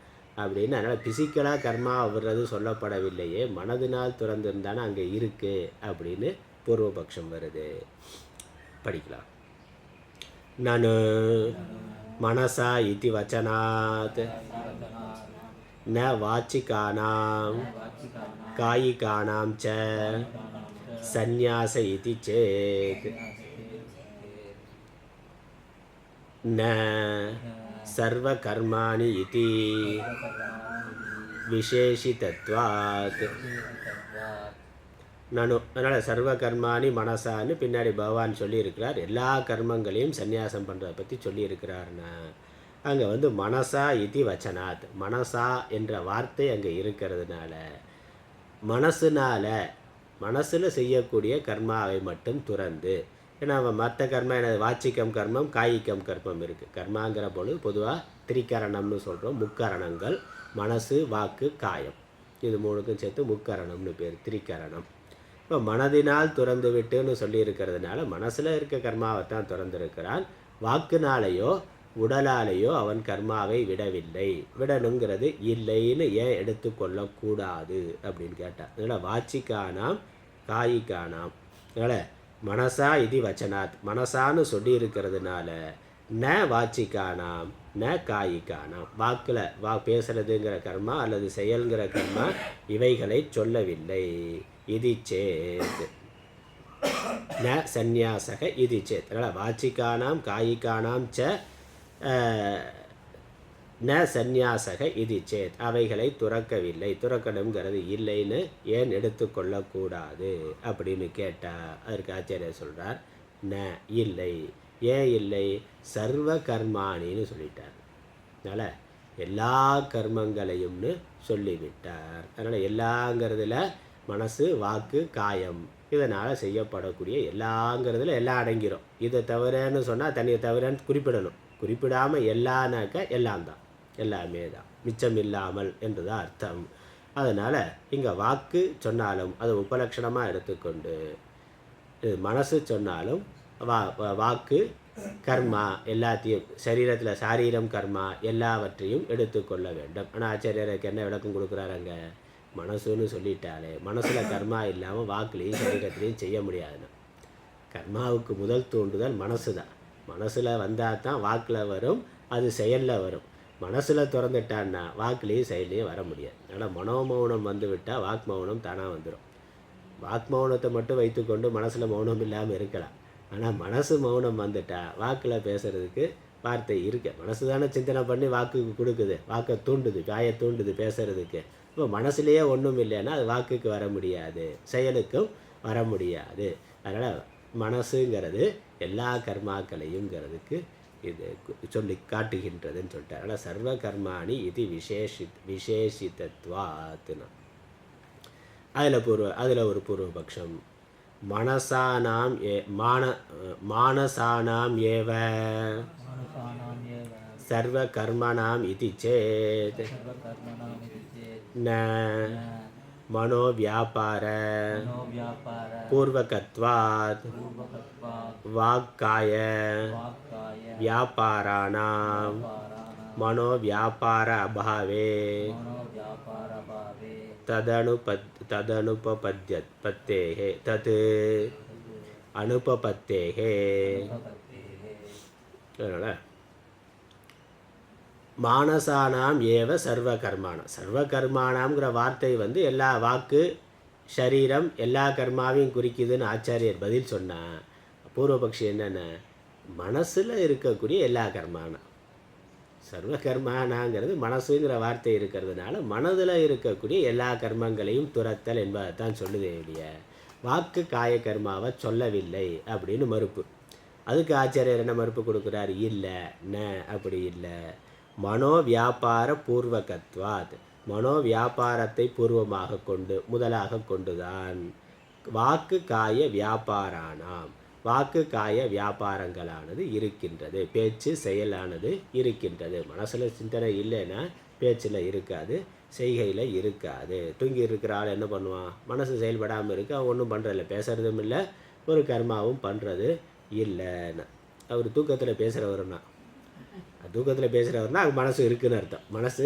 அப்படின்னு. அதனால் பிசிக்கலாக கர்மாவை விடுறது சொல்லப்படவில்லையே, மனதினால் துறந்துருந்தானே அங்கே இருக்குது அப்படின்னு பூர்வபக்ஷம் வருது. படிக்கலாம். நான் மனசா இதி வச்சனாத் ந வாச்சிகானாம் காயிகானாம் ச சந்நியாச இதி சேத் ந சர்வ கர்மாணி இதி விசேஷிதத்வாத். அதனால் சர்வ கர்மாணி மனசான்னு பின்னாடி பகவான் சொல்லியிருக்கிறார். எல்லா கர்மங்களையும் சந்நியாசம் பண்ணுறதை பற்றி சொல்லியிருக்கிறார்னா அங்கே மனசா இதி வச்சனாத், மனசா என்ற வார்த்தை அங்கே இருக்கிறதுனால மனசில் செய்யக்கூடிய கர்மாவை மட்டும் துறந்து, ஏன்னா மற்ற கர்மா என்ன வாச்சிக்கம் கர்மம் காய்கம் கர்மம் இருக்குது. கர்மாங்கிற பொழுது பொதுவாக திரிகரணம்னு சொல்கிறோம். முக்கரணங்கள் மனசு வாக்கு காயம், இது மூணுக்கும் சேர்த்து முக்கரணம்னு பேர், திரிகரணம். இப்போ மனதினால் துறந்து விட்டுன்னு சொல்லியிருக்கிறதுனால மனசில் இருக்க கர்மாவை தான் துறந்துருக்கிறான். வாக்குனாலேயோ உடலாலேயோ அவன் கர்மாவை விடவில்லை. விடணுங்கிறது இல்லைன்னு ஏன் எடுத்துக்கொள்ளக்கூடாது அப்படின்னு கேட்டான். அதனால் வாச்சிக்கானாம் காயிக்கானாம், அதனால் மனசா இது வச்சனாத், மனசான்னு சொல்லி இருக்கிறதுனால ந வாச்சிக்கானாம் ந காயிக்கானாம், வாக்கில் பேசுறதுங்கிற கர்மா அல்லது செயல்கிற கர்மா இவைகளை சொல்லவில்லை. இது சேத் ந சந்நியாசக இது சேத். அதனால் வாச்சிக்கானாம் காயிக்கானாம் ச ந சந்நியாசக இது சேத், அவைகளை துறக்கவில்லை, துறக்கணுங்கிறது இல்லைன்னு ஏன் எடுத்துக்கொள்ளக்கூடாது அப்படின்னு கேட்டால் அதற்கு ஆச்சாரியர் சொல்கிறார், ந இல்லை. ஏன் இல்லை? சர்வ கர்மானின்னு சொல்லிட்டார். அதனால் எல்லா கர்மங்களையும்னு சொல்லிவிட்டார். அதனால் எல்லாங்கிறதுல மனசு வாக்கு காயம் இதனால் செய்யப்படக்கூடிய எல்லாங்கிறதுல எல்லாம் அடங்கிடும். இதை தவிரன்னு சொன்னால் தனியை தவிரன்னு குறிப்பிடணும். குறிப்பிடாமல் எல்லானாக்க எல்லாம் தான், எல்லாமே தான், மிச்சம் இல்லாமல் என்று தான் அர்த்தம். அதனால் இங்கே வாக்கு சொன்னாலும் அது உபலட்சணமாக எடுத்துக்கொண்டு, மனசு சொன்னாலும் வாக்கு கர்மா எல்லாத்தையும் சரீரத்தில் சாரீரம் கர்மா எல்லாவற்றையும் எடுத்துக்கொள்ள வேண்டும். ஆனால் ஆச்சாரியருக்கு என்ன விளக்கம் கொடுக்குறாருங்க? மனசுன்னு சொல்லிட்டாலே மனசில் கர்மா இல்லாமல் வாக்குலேயும் சரீரத்துலேயும் செய்ய முடியாதுன்னு. கர்மாவுக்கு முதல் தூண்டுதல் மனசு தான். மனசில் வந்தால் தான் வாக்கில் வரும், அது செயலில் வரும். மனசில் திறந்துட்டான்னா வாக்குலேயும் செயல்லையும் வர முடியாது. அதனால் மனோமௌனம் வந்து விட்டால் வாக் மௌனம் தானாக வந்துடும். வாக் மௌனத்தை மட்டும் வைத்துக்கொண்டு மனசில் மௌனம் இல்லாமல் இருக்கலாம். ஆனால் மனசு மௌனம் வந்துட்டால் வாக்கில் பேசுகிறதுக்கு வார்த்தை இருக்கு. மனசு தானே சிந்தனை பண்ணி வாக்குக்கு கொடுக்குது, வாக்கை தூண்டுது, காயை தூண்டுது பேசுகிறதுக்கு. இப்போ மனசுலேயே ஒன்றும் இல்லைன்னா அது வாக்குக்கு வர முடியாது, செயலுக்கும் வர முடியாது. அதனால் மனசுங்கிறது எல்லா கர்மாக்களையும்ங்கிறதுக்கு இது சொல்லி காட்டுகின்றதுன்னு சொல்லிட்டு. அதனால் சர்வ கர்மாணி இது விசேஷிதத்வாத்துனா அதில் ஒரு பூர்வபக்ஷம். மனசானாம் மானசானாம் ஏவ சர்வ கர்மணாம் இது சேத் ந மனோ வியாபார பூர்வகத்வாத் வாக்காய வியாபாராணாம் மனோ வியாபார அபாவே ததனுபபத்தேஹே தத் அனுபபத்தேஹே. அதனால் மானசானாம் ஏவ சர்வ கர்மானம், சர்வ கர்மானாம்ங்கிற வார்த்தை எல்லா வாக்கு சரீரம் எல்லா கர்மாவையும் குறிக்குதுன்னு ஆச்சாரியர் பதில் சொன்னால், பூர்வபக்ஷி என்னென்ன மனசில் இருக்கக்கூடிய எல்லா கர்மானம். சர்வ கர்மானாங்கிறது மனசுங்கிற வார்த்தை இருக்கிறதுனால மனதில் இருக்கக்கூடிய எல்லா கர்மங்களையும் துரத்தல் என்பதை தான் சொல்லுதே இல்லைய, வாக்கு காய கர்மாவை சொல்லவில்லை அப்படின்னு மறுப்பு. அதுக்கு ஆச்சாரியர் என்ன மறுப்பு கொடுக்குறார்? இல்லை ந அப்படி இல்லை. மனோ வியாபார பூர்வகத்வாத், மனோ வியாபாரத்தை பூர்வமாக கொண்டு முதலாக கொண்டுதான் வாக்கு காய வியாபாரானாம், வாக்கு காய வியாபாரங்களானது இருக்கின்றது, பேச்சு செயலானது இருக்கின்றது. மனசில் சிந்தனை இல்லைன்னா பேச்சில் இருக்காது, செய்கையில் இருக்காது. தூங்கி இருக்கிற ஆள் என்ன பண்ணுவான்? மனசு செயல்படாமல் இருக்கு, அவன் ஒன்றும் பண்ணுறதில்ல, பேசுகிறதும் இல்லை, ஒரு கர்மாவும் பண்ணுறது இல்லைன்னு. அவர் தூக்கத்தில் பேசுகிறவர்னா அது மனசு இருக்குதுன்னு அர்த்தம். மனசு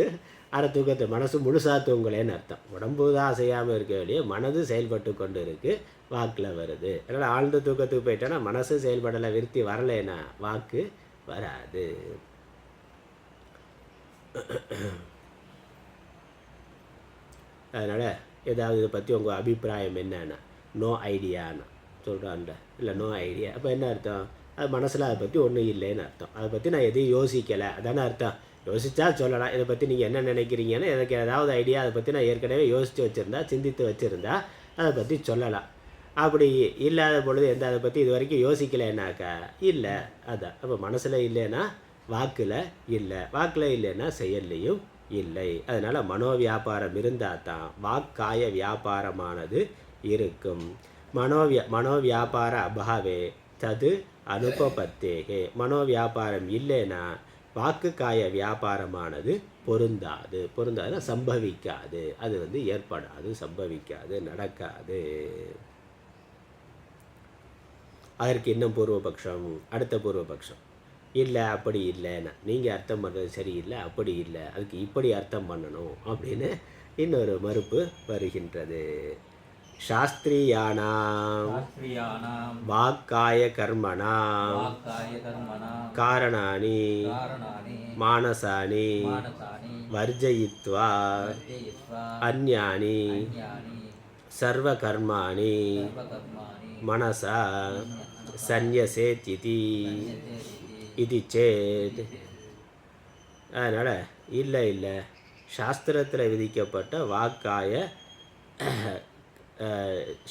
அரை தூக்கத்தை, மனசு முழுசாக தூங்கலேன்னு அர்த்தம். உடம்பு தான் அசையாமல் இருக்க வேண்டிய மனது செயல்பட்டு கொண்டு இருக்குது, வாக்கில் வருது. அதனால் ஆழ்ந்த தூக்கத்துக்கு போயிட்டோன்னா மனசு செயல்படலை, விருத்தி வரலைன்னா வாக்கு வராது. அதனால் ஏதாவது இதை பற்றி உங்கள் அபிப்பிராயம் என்னன்னா, நோ ஐடியான்னு சொல்கிறான்ல, இல்லை நோ ஐடியா. அப்போ என்ன அர்த்தம்? அது மனசில் அதை பற்றி ஒன்றும் இல்லைன்னு அர்த்தம். அதை பற்றி நான் எதையும் யோசிக்கலை, அதானே அர்த்தம். யோசித்தா சொல்லலாம், இதை பற்றி நீங்கள் என்ன நினைக்கிறீங்கன்னு. எனக்கு ஏதாவது ஐடியா அதை பற்றி நான் ஏற்கனவே யோசித்து வச்சுருந்தா, சிந்தித்து வச்சுருந்தா அதை பற்றி சொல்லலாம். அப்படி இல்லாத பொழுது அதை பற்றி இது வரைக்கும் யோசிக்கலைன்னாக்கா இல்லை, அதான். அப்போ மனசில் இல்லைன்னா வாக்கில் இல்லை, வாக்கில் இல்லைன்னா செயல்லையும் இல்லை. அதனால் மனோவியாபாரம் இருந்தால் தான் வாக்காய வியாபாரமானது இருக்கும். மனோவியாபார அபாவே தது அனுபபத்தேகே. மனோவியாபாரம் இல்லைன்னா வாக்கு காய வியாபாரமானது பொருந்தாதுன்னா சம்பவிக்காது, அது ஏற்படாது, சம்பவிக்காது, நடக்காது. அதற்கு இன்னும் பூர்வபக்ஷம், அடுத்த பூர்வபக்ஷம், இல்லை அப்படி இல்லைன்னா நீங்கள் அர்த்தம் பண்ணுறது சரியில்லை, அப்படி இல்லை, அதுக்கு இப்படி அர்த்தம் பண்ணணும் அப்படின்னு இன்னொரு மறுப்பு வருகின்றது. சாஸ்திரியானாம் வாக்காய கர்மணாம் காரணானி மானசானி வர்ஜயித்வா அந்யானி சர்வ கர்மாணி மனசா சந்யசேத் இது சேத். அதனால் இல்லை சாஸ்திரத்தில் விதிக்கப்பட்ட வாக்காய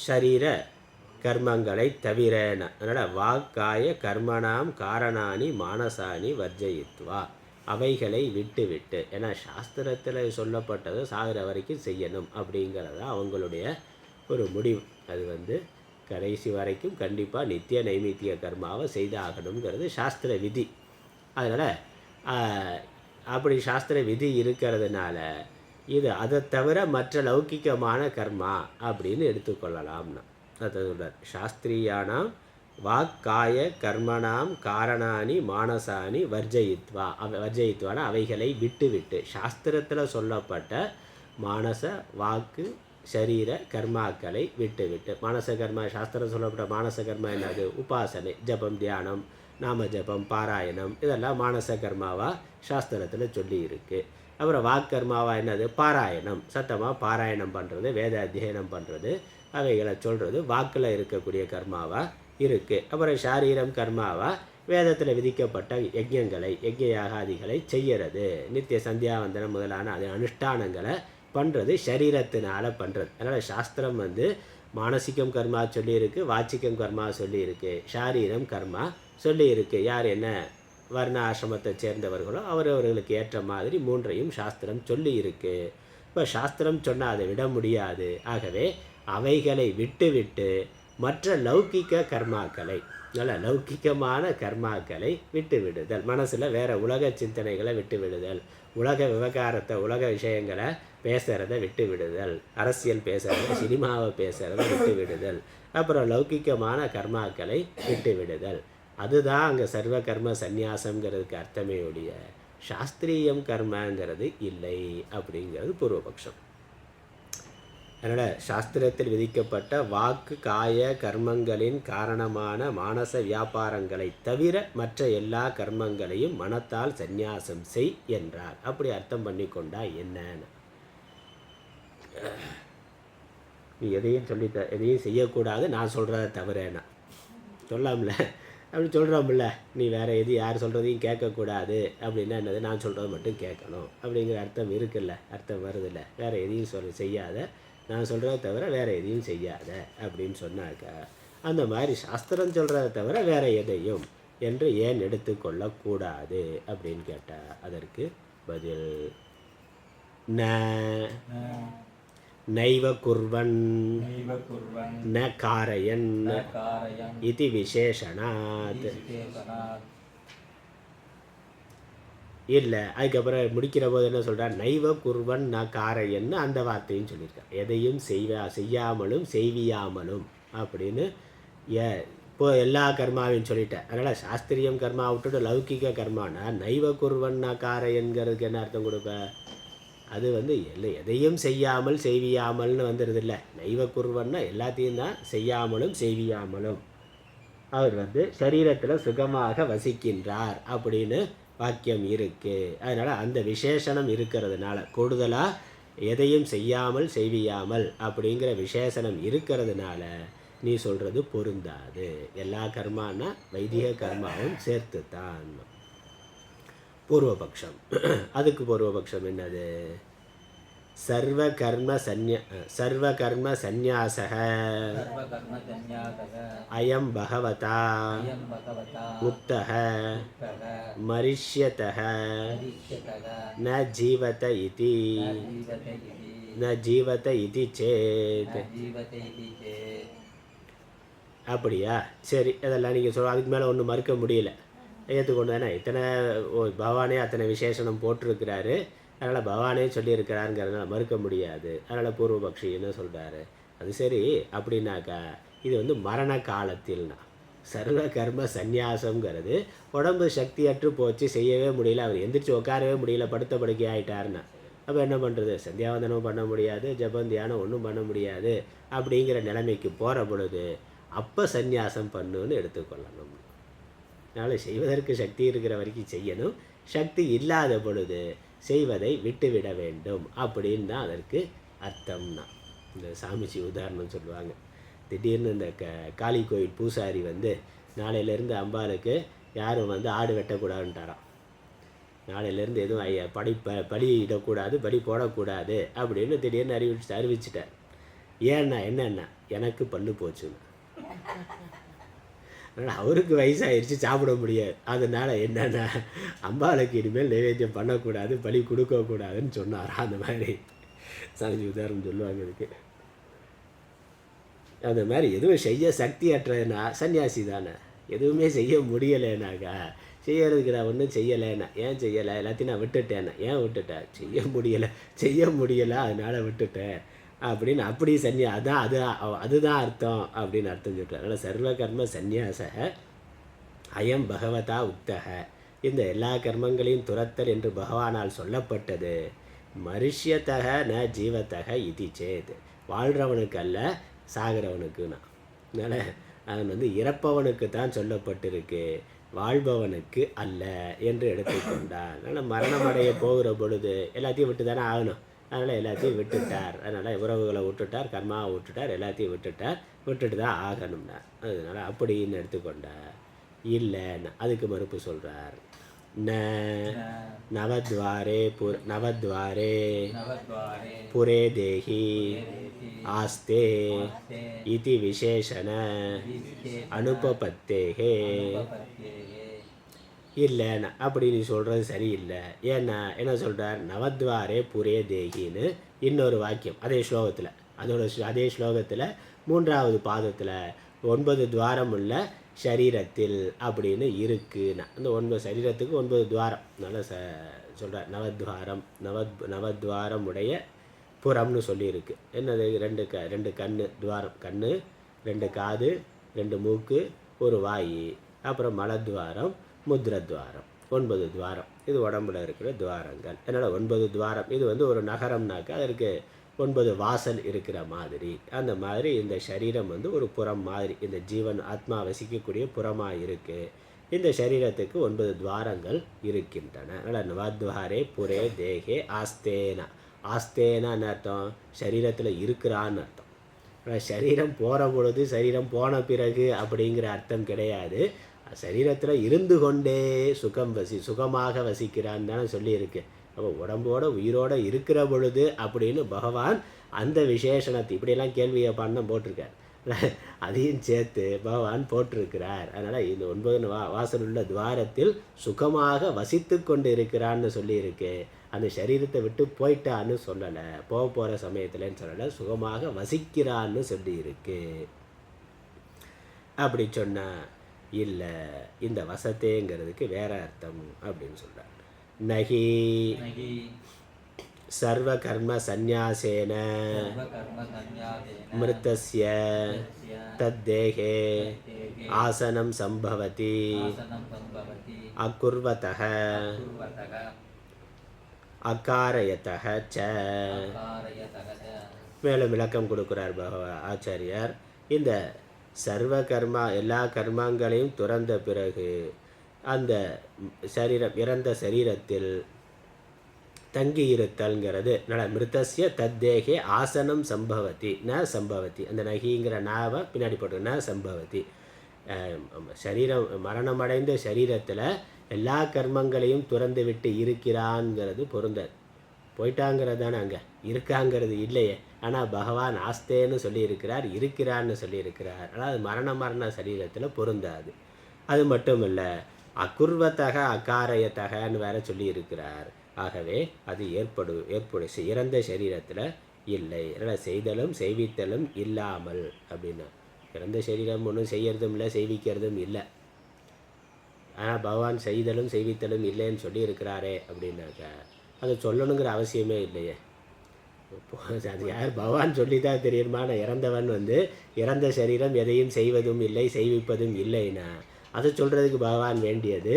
ஷரீர கர்மங்களை தவிரன. அதனால் வாக்காய கர்மணாம் காரணானி மானசானி வர்ஜயித்வா, அவைகளை விட்டு ஏன்னா சாஸ்திரத்தில் சொல்லப்பட்டதை சாகிற வரைக்கும் செய்யணும் அப்படிங்கிறது அவங்களுடைய ஒரு முடிவு. அது கடைசி வரைக்கும் கண்டிப்பாக நித்திய நைமித்திய கர்மாவை செய்தாகணுங்கிறது சாஸ்திர விதி. அதனால் அப்படி சாஸ்திர விதி இருக்கிறதுனால இது அதை தவிர மற்ற லௌகிக்கமான கர்மா அப்படின்னு எடுத்துக்கொள்ளலாம்னா அதை சொல்கிறார். சாஸ்திரியானாம் வாக்காய கர்மணாம் காரணானி மானசானி வர்ஜயித்வான அவைகளை விட்டு சாஸ்திரத்தில் சொல்லப்பட்ட மானச வாக்கு சரீர கர்மாக்களை விட்டு மானச கர்மா, சாஸ்திரம் சொல்லப்பட்ட மானச கர்மா என்னது? உபாசனை, ஜபம், தியானம், நாம ஜபம், பாராயணம், இதெல்லாம் மானச கர்மாவா சாஸ்திரத்தில் சொல்லி இருக்கு. அப்புறம் வாக்கர்மாவா என்னது? பாராயணம், சத்தமாக பாராயணம் பண்ணுறது, வேத அத்தியனம் பண்ணுறது, அவைகளை சொல்கிறது வாக்கில் இருக்கக்கூடிய கர்மாவா இருக்குது. அப்புறம் சாரீரம் கர்மாவா வேதத்தில் விதிக்கப்பட்ட யஜ்யங்களை, யஜ்ய யாகாதிகளை செய்கிறது, நித்திய சந்தியாவந்தனம் முதலான அது அனுஷ்டானங்களை பண்ணுறது சரீரத்தினால் பண்ணுறது. அதனால் சாஸ்திரம் மானசிகம் கர்மா சொல்லியிருக்கு, வாச்சிக்கம் கர்மா சொல்லியிருக்கு, சாரீரம் கர்மா சொல்லியிருக்கு. யார் என்ன வர்ண ஆசிரமத்தை சேர்ந்தவர்களோ அவர்களுக்கு ஏற்ற மாதிரி மூன்றையும் சாஸ்திரம் சொல்லி இருக்கு. இப்போ சாஸ்திரம் சொன்னால் அதை விட முடியாது. ஆகவே அவைகளை விட்டு மற்ற லௌகிக்க கர்மாக்களை, நல்ல லௌகிக்கமான கர்மாக்களை விட்டு விடுதல், மனசில் வேறு உலக சிந்தனைகளை விட்டு விடுதல், உலக விவகாரத்தை, உலக விஷயங்களை பேசுகிறத விட்டு விடுதல், அரசியல் பேசுகிறத, சினிமாவை பேசுகிறத விட்டு விடுதல், அப்புறம் லௌகிக்கமான கர்மாக்களை விட்டு விடுதல். அதுதான் அங்கே சர்வ கர்ம சந்நியாசங்கிறதுக்கு அர்த்தமே ஒழிய சாஸ்திரியம் கர்மங்கிறது இல்லை அப்படிங்கிறது பூர்வபக்ஷம். அதனால் சாஸ்திரத்தில் விதிக்கப்பட்ட வாக்கு காய கர்மங்களின் காரணமான மானச வியாபாரங்களை தவிர மற்ற எல்லா கர்மங்களையும் மனத்தால் சந்நியாசம் செய் என்றார். அப்படி அர்த்தம் பண்ணி கொண்டா என்னன்னு, நீ எதையும் செய்யக்கூடாது, நான் சொல்கிறத தவிரேனா சொல்லாமல அப்படி சொல்கிறோம்ல, நீ வேறு யார் சொல்கிறதையும் கேட்கக்கூடாது அப்படின்னா என்னது? நான் சொல்கிறத மட்டும் கேட்கணும் அப்படிங்கிற அர்த்தம் இருக்குல்ல, அர்த்தம் வருதில்ல. வேறு எதையும் செய்யாத, நான் சொல்கிறத தவிர வேறு எதையும் செய்யாத அப்படின்னு சொன்னாக்கா அந்த மாதிரி சாஸ்திரம் சொல்கிறத தவிர வேறு எதையும் என்று ஏன் எடுத்துக்கொள்ளக்கூடாது அப்படின்னு கேட்டால் அதற்கு பதில் நைவ குர்வன் ந காரயன் இது விசேஷணாத். இல்லை. அதுக்கப்புறம் முடிக்கிற போது என்ன சொல்கிறார், நைவ குர்வன் ந காரையன்னு அந்த வார்த்தையும் சொல்லியிருக்கார். எதையும் செய்யாமலும் செய்வியாமலும் அப்படின்னு இப்போ எல்லா கர்மாவையும் சொல்லிட்டேன். அதனால் சாஸ்திரியம் கர்மா விட்டுட்டு லௌகிக கர்மானா நைவ குர்வன் ந காரையன்கிறதுக்கு என்ன அர்த்தம் கொடுப்ப? அது எதையும் செய்யாமல் செய்வியாமல்னு வந்துடுது இல்லை. நைவ குர்வன்னா எல்லாத்தையும் தான் செய்யாமலும் செய்வியாமலும் அவர் சரீரத்தில் சுகமாக வசிக்கின்றார் அப்படின்னு வாக்கியம் இருக்குது. அதனால் அந்த விசேஷனம் இருக்கிறதுனால, கூடுதலாக எதையும் செய்யாமல் செய்வியாமல் அப்படிங்கிற விசேஷனம் இருக்கிறதுனால நீ சொல்கிறது பொருந்தாது. எல்லா கர்மானா வைதிக கர்மாவும் சேர்த்து தான். பூர்வபக்ஷம். அதுக்கு பூர்வபக்ஷம் என்னது? சர்வ கர்ம சந்நியாசக அயம் பகவதா முக்தः மரிஷ்யதः ந ஜீவத இதி சேத். அப்படியா? சரி, அதெல்லாம் நீங்கள் சொல்ல, அதுக்கு மேலே ஒன்றும் மறுக்க முடியல, ஏற்றுக்கொண்டு தானே. இத்தனை பகவானே அத்தனை விசேஷனம் போட்டிருக்கிறாரு, அதனால் பகவானே சொல்லியிருக்கிறாருங்கிறதுனால மறுக்க முடியாது. அதனால் பூர்வபக்ஷி என்ன சொல்கிறாரு, அது சரி அப்படின்னாக்கா இது மரண காலத்தில்னா சர்வ கர்ம சந்நியாசங்கிறது உடம்பு சக்தியற்று போச்சு, செய்யவே முடியல, அவர் எந்திரிச்சு உட்காரவே முடியல, படுத்த படுக்கை ஆகிட்டாருன்னா அப்போ என்ன பண்ணுறது? சந்தியாவந்தனம் பண்ண முடியாது, ஜபம் தியானம் ஒன்றும் பண்ண முடியாது. அப்படிங்கிற நிலைமைக்கு போகிற பொழுது அப்போ சந்நியாசம் பண்ணுன்னு எடுத்துக்கொள்ளணும். அதனால் செய்வதற்கு சக்தி இருக்கிற வரைக்கும் செய்யணும், சக்தி இல்லாத பொழுது செய்வதை விட்டுவிட வேண்டும் அப்படின்னு தான் அதற்கு அர்த்தம்னா. இந்த சாமிஜி உதாரணம் சொல்லுவாங்க. திடீர்னு இந்த காளி கோயில் பூசாரி நாளையிலேருந்து அம்பாளுக்கு யாரும் ஆடு வெட்டக்கூடாதுன்ட்டாராம். நாளையிலேருந்து எதுவும் பலி இடக்கூடாது, பலி போடக்கூடாது அப்படின்னு திடீர்னு அறிவிச்சிட்டார். ஏன்னா என்னென்னா எனக்கு பல்லு போச்சுன்னு. அதனால் அவருக்கு வயசாகிடுச்சு, சாப்பிட முடியாது. அதனால் என்னென்னா அம்பாளுக்கு இனிமேல் நைவேத்தியம் பண்ணக்கூடாது, பலி கொடுக்கக்கூடாதுன்னு சொன்னாரா. அந்த மாதிரி சாமி உதாரணம் சொல்லுவாங்க இதுக்கு. அந்த மாதிரி எதுவும் செய்ய சக்தி அற்றதுன்னா சன்னியாசி தானே. எதுவுமே செய்ய முடியலைனாக்கா, செய்யறதுக்கு நான் ஒன்றும் செய்யலைன்னா ஏன் செய்யலை, எல்லாத்தையும் நான் விட்டுட்டேன்னா ஏன் விட்டுட்டேன், செய்ய முடியலை அதனால் விட்டுட்டேன் அப்படின்னு அப்படி அதுதான் அர்த்தம் அப்படின்னு அர்த்தம் சொல்கிறார். அதனால் சர்வ கர்ம சந்நியாசக அயம் பகவதா உக்தக, இந்த எல்லா கர்மங்களையும் துரத்தல் என்று பகவானால் சொல்லப்பட்டது. மரிஷ்யத்தக ந ஜீவத்தக இது சேத், வாழ்கிறவனுக்கு அல்ல சாகிறவனுக்குன்னா. அதனால் அவன் இறப்பவனுக்கு தான் சொல்லப்பட்டிருக்கு, வாழ்பவனுக்கு அல்ல என்று எடுத்துக்கொண்டார். அதனால் மரணமடைய போகிற பொழுது எல்லாத்தையும் விட்டு தானே ஆகணும். அதனால் எல்லாத்தையும் விட்டுட்டார். அதனால் உறவுகளை விட்டுட்டார், கர்மாவை விட்டுட்டார், எல்லாத்தையும் விட்டுட்டு தான் ஆகணும்னா. அதனால் அப்படின்னு எடுத்துக்கொண்டார். இல்லைன்னா அதுக்கு மறுப்பு சொல்கிறார். நவத்வாரே புரே தேஹி ஆஸ்தே இதி விசேஷண அனுபபத்தேஹே. இல்லைண்ணா அப்படி நீ சொல்கிறது சரியில்லை. ஏன்னா என்ன சொல்கிறார், நவத்வாரே புரே தேகின்னு இன்னொரு வாக்கியம் அதே ஸ்லோகத்தில், அதே ஸ்லோகத்தில் 3வது பாதத்தில் 9 துவாரம் உள்ள சரீரத்தில் அப்படின்னு இருக்குன்னா, அந்த 9 சரீரத்துக்கு 9 துவாரம். நல்லா சொல்கிறார். நவத்வாரம் உடைய புறம்னு சொல்லியிருக்கு. என்னது, 2 கண்ணு துவாரம், கண்ணு 2 காது 2 மூக்கு 1 வாய், அப்புறம் மலத்வாரம் முத்ரத்வாரம், 9 துவாரம். இது உடம்புல இருக்கிற துவாரங்கள். அதனால் 9 துவாரம். இது ஒரு நகரம்னாக்கா அதற்கு 9 வாசல் இருக்கிற மாதிரி. அந்த மாதிரி இந்த சரீரம் ஒரு புறம் மாதிரி, இந்த ஜீவன் ஆத்மா வசிக்கக்கூடிய புறமாக இருக்குது. இந்த சரீரத்துக்கு 9 துவாரங்கள் இருக்கின்றன. அதனால் நவத்வாரே புரே தேகே ஆஸ்தேனா. ஆஸ்தேனான்னு அர்த்தம் சரீரத்தில் இருக்கிறான்னு அர்த்தம். ஆனால் சரீரம் போகிற பொழுது சரீரம் போன பிறகு அப்படிங்கிற அர்த்தம் கிடையாது. சரீரத்தில் இருந்து கொண்டே சுகமாக வசிக்கிறான்னு தானே சொல்லியிருக்கு. அப்போ உடம்போட உயிரோடு இருக்கிற பொழுது அப்படின்னு பகவான் அந்த விசேஷணத்தை இப்படியெல்லாம் கேள்வி கேட்பான்னு போட்டிருக்கார். அதையும் சேர்த்து பகவான் போட்டிருக்கிறார். அதனால் இந்த 9 வாசல் உள்ள துவாரத்தில் சுகமாக வசித்து கொண்டு இருக்கிறான்னு சொல்லியிருக்கு. அந்த சரீரத்தை விட்டு போயிட்டான்னு சொல்லலை, போகிற சமயத்தில்ன்னு சொல்லலை, சுகமாக வசிக்கிறான்னு சொல்லியிருக்கு. அப்படி சொன்னால் இல்லை, இந்த வசத்தேங்கிறதுக்கு வேற அர்த்தம் அப்படின்னு சொல்கிறார். நகி நகி சர்வ கர்ம சந்நியாசேன சர்வகர்ம சந்நியாசேன மிருதஸ்ய தஸ்ய தத்தேகே தேகே ஆசனம் சம்பவதி ஆசனம் சம்பவதி அகுர்வதः குர்வதக அகாரயதः ச. காரயதக மேலும் விளக்கம் கொடுக்கிறார் ஆச்சாரியார். இந்த சர்வ கர்மா எல்லா கர்மங்களையும் துறந்த பிறகு அந்த சரீரம் இறந்த சரீரத்தில் தங்கியிருத்தல்ங்கிறது மிருதஸ்ய தத்தேகே ஆசனம் சம்பவதி ந சம்பவதி. அந்த நகிங்கிற நாவை பின்னாடி போட்டு ந சம்பவதி. சரீரம் மரணமடைந்த சரீரத்தில் எல்லா கர்மங்களையும் துறந்து விட்டு இருக்கிறான்ங்கிறது பொருந்தாது. போயிட்டாங்கிறது தானே, அங்கே இருக்காங்கிறது இல்லையே. ஆனால் பகவான் ஆஸ்தேன்னு சொல்லியிருக்கிறார், இருக்கிறான்னு சொல்லியிருக்கிறார். ஆனால் அது மரண சரீரத்தில் பொருந்தாது. அது மட்டும் இல்லை, அகுர்வத்தக அகாரயத்தகன்னு வேற சொல்லியிருக்கிறார். ஆகவே அது ஏற்படு இறந்த சரீரத்தில் இல்லை. அதனால் செய்தலும் செய்வித்தலும் இல்லாமல் அப்படின்னா இறந்த சரீரம் ஒன்றும் செய்யறதும் இல்லை செய்விக்கிறதும் இல்லை. ஆனால் பகவான் செய்தலும் செய்வித்தலும் இல்லைன்னு சொல்லியிருக்கிறாரே அப்படின்னாக்கா அதை சொல்லணுங்கிற அவசியமே இல்லையே. அது யார் பகவான் சொல்லி தான் தெரியுமா? இறந்தவன் இறந்த சரீரம் எதையும் செய்வதும் இல்லை செய்விப்பதும் இல்லைன்னா அதை சொல்கிறதுக்கு பகவான் வேண்டியது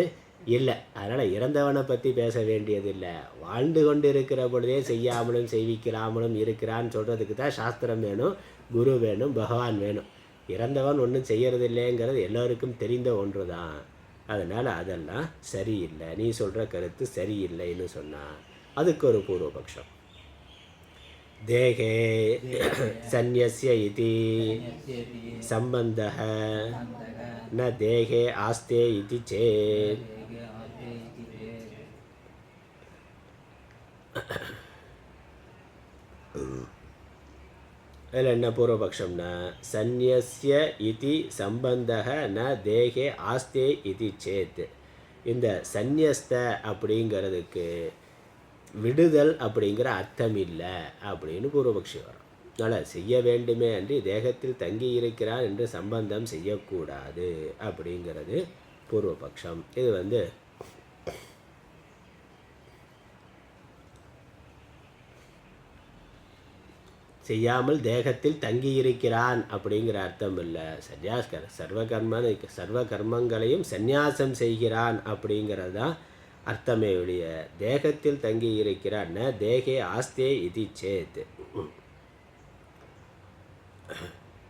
இல்லை. அதனால் இறந்தவனை பற்றி பேச வேண்டியது இல்லை. வாழ்ந்து கொண்டு இருக்கிற பொழுதே செய்யாமலும் செய்விக்கிறாமலும் இருக்கிறான்னு சொல்கிறதுக்கு தான் சாஸ்திரம் வேணும், குரு வேணும், பகவான் வேணும். இறந்தவன் ஒன்றும் செய்கிறது இல்லைங்கிறது எல்லோருக்கும் தெரிந்த ஒன்று தான். அதனால் அதெல்லாம் சரியில்லை, நீ சொல்கிற கருத்து சரியில்லைன்னு சொன்னான். அதுக்கு ஒரு பூர்வபக்ஷம். தேகே சந்நியஸ்ய இதி சம்பந்தः ந தேகே ஆஸ்தே இதி சேத். அதில் என்ன பூர்வபக்ஷம்னா சந்நியஸ்ய இதி சம்பந்தः ந தேகே ஆஸ்தே இதி சேத். இந்த சந்நியஸ்த அப்படிங்கிறதுக்கு விடுதல் அப்படிங்கிற அர்த்தம் இல்லை அப்படின்னு பூர்வபக்ஷி வரும். அதனால் செய்ய வேண்டுமே அன்றி தேகத்தில் தங்கி இருக்கிறார் என்று சம்பந்தம் செய்யக்கூடாது அப்படிங்கிறது பூர்வபக்ஷம். இது செய்யாமல் தேகத்தில் தங்கியிருக்கிறான் அப்படிங்கிற அர்த்தம் இல்லை. சர்வ கர்மங்களையும் சந்நியாசம் செய்கிறான் அப்படிங்கிறது தான் அர்த்தமே ஒழிய தேகத்தில் தங்கி இருக்கிறான் ந தேகே ஆஸ்தே இது சேத்.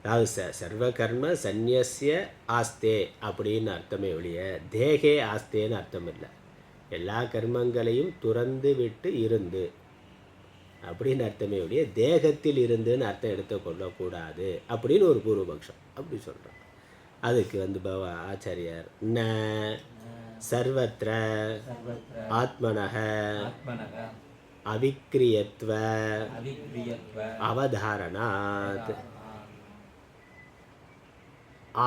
அதாவது சர்வகர்ம சந்நியஸ்ய ஆஸ்தே அப்படின்னு அர்த்தமே ஒழிய தேகே ஆஸ்தேன்னு அர்த்தம் இல்லை. எல்லா கர்மங்களையும் துறந்து விட்டு இருந்து அப்படின்னு அர்த்தமே ஒழிய தேகத்தில் இருந்துன்னு அர்த்தம் எடுத்துக்கொள்ளக்கூடாது அப்படின்னு ஒரு பூர்வபக்ஷம் அப்படி சொல்கிறான். அதுக்கு ஆச்சாரியார் ந சர்வத்ர ஆத்மனஹ அவிக்ரியத்வ அவதாரணாத்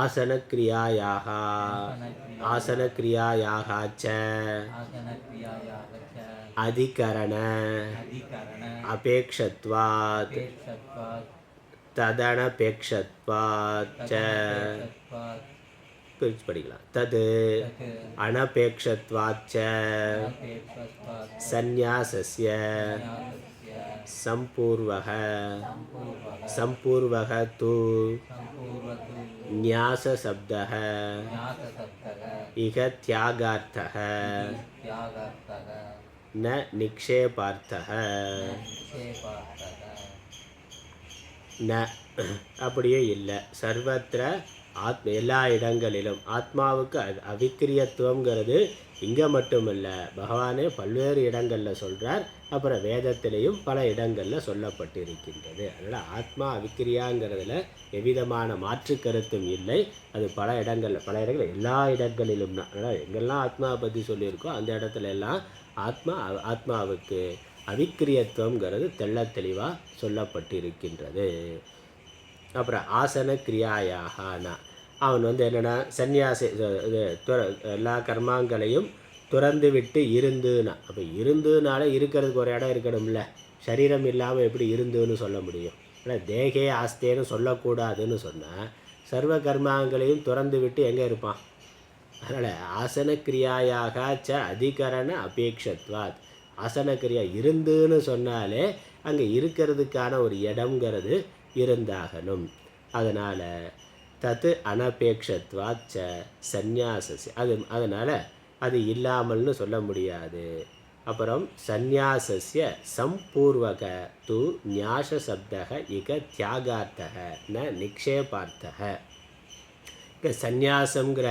ஆசனக்ரியாயாக ச அதிகரண அபேக்ஷத்வாத் ததனபேக்ஷத்வாத் ச பிரித்து படிக்கலாம். தது அனபேக்ஷத்வாத் ச சந்நியாசஸ்ய சம்பூர்வக து ந்யாசசப்தः இக தியாகார்த்தः ந நிக்ஷேபார்த்தः. ந அப்படியே இல்லை. சர்வத்திர எல்லா இடங்களிலும் ஆத்மாவுக்கு அவிக்கிரியத்துவங்கிறது இங்கே மட்டுமல்ல, பகவானே பல்வேறு இடங்களில் சொல்கிறார். அப்புறம் வேதத்திலையும் பல இடங்களில் சொல்லப்பட்டிருக்கின்றது. அதனால் ஆத்மா அவிக்கிரியாங்கிறதுல எவ்விதமான மாற்று கருத்தும் இல்லை. அது பல இடங்களில் எல்லா இடங்களிலும் தான். அதனால் எங்கெல்லாம் ஆத்மாவை பற்றி சொல்லியிருக்கோ அந்த இடத்துல எல்லாம் ஆத்மாவுக்கு அவிக்கிரியத்துவங்கிறது தெள்ள தெளிவாக சொல்லப்பட்டிருக்கின்றது. அப்புறம் ஆசன கிரியாயாகனா அவன் என்னென்னா சந்நியாசி எல்லா கர்மாங்களையும் துறந்து விட்டு இருந்துனா. அப்போ இருந்துனால இருக்கிறதுக்கு ஒரு இடம் இருக்கணும்ல. சரீரம் இல்லாமல் எப்படி இருந்துன்னு சொல்ல முடியும்? ஆனால் தேகே ஆஸ்தேன்னு சொல்லக்கூடாதுன்னு சொன்னால் சர்வ கர்மாங்களையும் துறந்து விட்டு எங்கே இருப்பான்? அதனால் ஆசனக்கிரியாயாக ச அதிகரண அபேட்சத்வாத். ஆசனக்கிரியா இருந்துன்னு சொன்னாலே அங்கே இருக்கிறதுக்கான ஒரு இடம்ங்கிறது இருந்தாகணும். அதனால் தத்து அனபேட்சத்வாத் ச சந்நியாசஸ், அதனால் அது இல்லாமல்னு சொல்ல முடியாது. அப்புறம் சந்நியாசஸ்ய சம்பூர்வக து ஞாச சப்தக இக தியாகார்த்தக ந நிக்ஷேபார்த்தக. இங்கே சந்நியாசங்கிற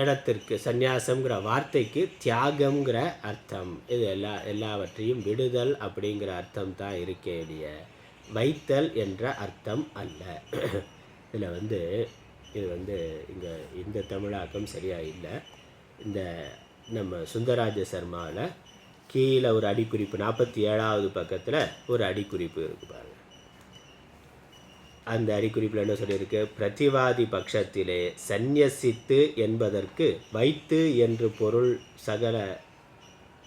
இடத்திற்கு, சந்நியாசங்கிற வார்த்தைக்கு தியாகங்கிற அர்த்தம். இது எல்லாவற்றையும் விடுதல் அப்படிங்கிற அர்த்தம் தான் இருக்கேடிய வைத்தல் என்ற அர்த்தம் அல்ல. இதில் இது இங்கே இந்த தமிழாக்கம் சரியாக இல்லை. இந்த நம்ம சுந்தரராஜ சர்மாவில் கீழே ஒரு அடிக்குறிப்பு 47வது பக்கத்தில் ஒரு அடிக்குறிப்பு இருக்கு பாருங்க. அந்த அடிக்குறிப்பில் என்ன சொல்லியிருக்கு? பிரதிவாதி பட்சத்திலே சந்நியசித்து என்பதற்கு வைத்து என்று பொருள். சகல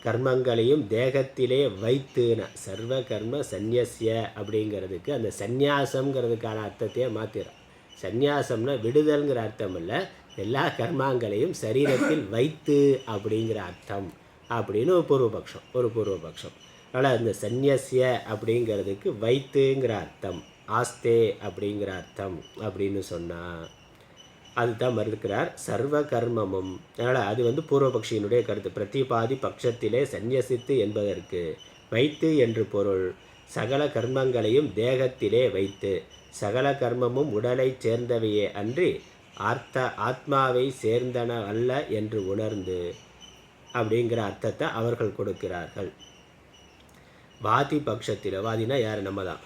கர்மங்களையும் தேகத்திலே வைத்துன சர்வ கர்ம சந்நியசிய அப்படிங்கிறதுக்கு அந்த சந்நியாசம்ங்கிறதுக்கான அர்த்தத்தையே மாற்றிடும். சந்நியாசம்னா விடுதல்ங்கிற அர்த்தம் இல்லை, எல்லா கர்மாங்களையும் சரீரத்தில் வைத்து அப்படிங்கிற அர்த்தம் அப்படின்னு ஒரு பூர்வபக்ஷம். அதனால் இந்த சந்நியசிய அப்படிங்கிறதுக்கு வைத்துங்கிற அர்த்தம், ஆஸ்தே அப்படிங்கிற அர்த்தம் அப்படின்னு சொன்னால் அதுதான் மறுக்கிறார். சர்வ கர்மமும். அதனால் அது பூர்வபக்ஷியினுடைய கருத்து. பிரதிபாதி பட்சத்திலே சந்நியசித்து என்பதற்கு வைத்து என்று பொருள். சகல கர்மங்களையும் தேகத்திலே வைத்து, சகல கர்மமும் உடலை சேர்ந்தவையே அன்றி ஆத்மாவை சேர்ந்தன அல்ல என்று உணர்ந்து அப்படிங்கிற அர்த்தத்தை அவர்கள் கொடுக்கிறார்கள். வாதி பட்சத்திலோ, வாதினா யார்? நம்ம தான்.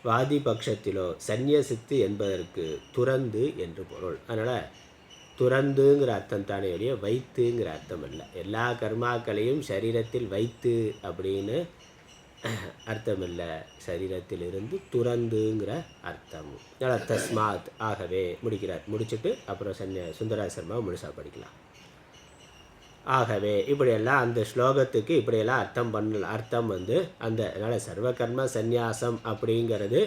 வாதி பட்சத்திலோ சந்நியசித்து என்பதற்கு துறந்து என்று பொருள். அதனால் துறந்துங்கிற அர்த்தம் தானே ஒழிய வைத்துங்கிற அர்த்தம் இல்லை. எல்லா கர்மாக்களையும் சரீரத்தில் வைத்து அப்படின்னு அர்த்தம் இல்லை, சரீரத்தில் இருந்து துறந்துங்கிற அர்த்தம். அதனால் தஸ்மாத், ஆகவே முடிக்கிறார். முடிச்சுட்டு அப்புறம் சுந்தரராஜ சர்மா முழுசாக படிக்கலாம். ஆகவே இப்படியெல்லாம் அந்த ஸ்லோகத்துக்கு இப்படியெல்லாம் அர்த்தம் அந்த அதனால் சர்வகர்ம சந்நியாசம் அப்படிங்கிறது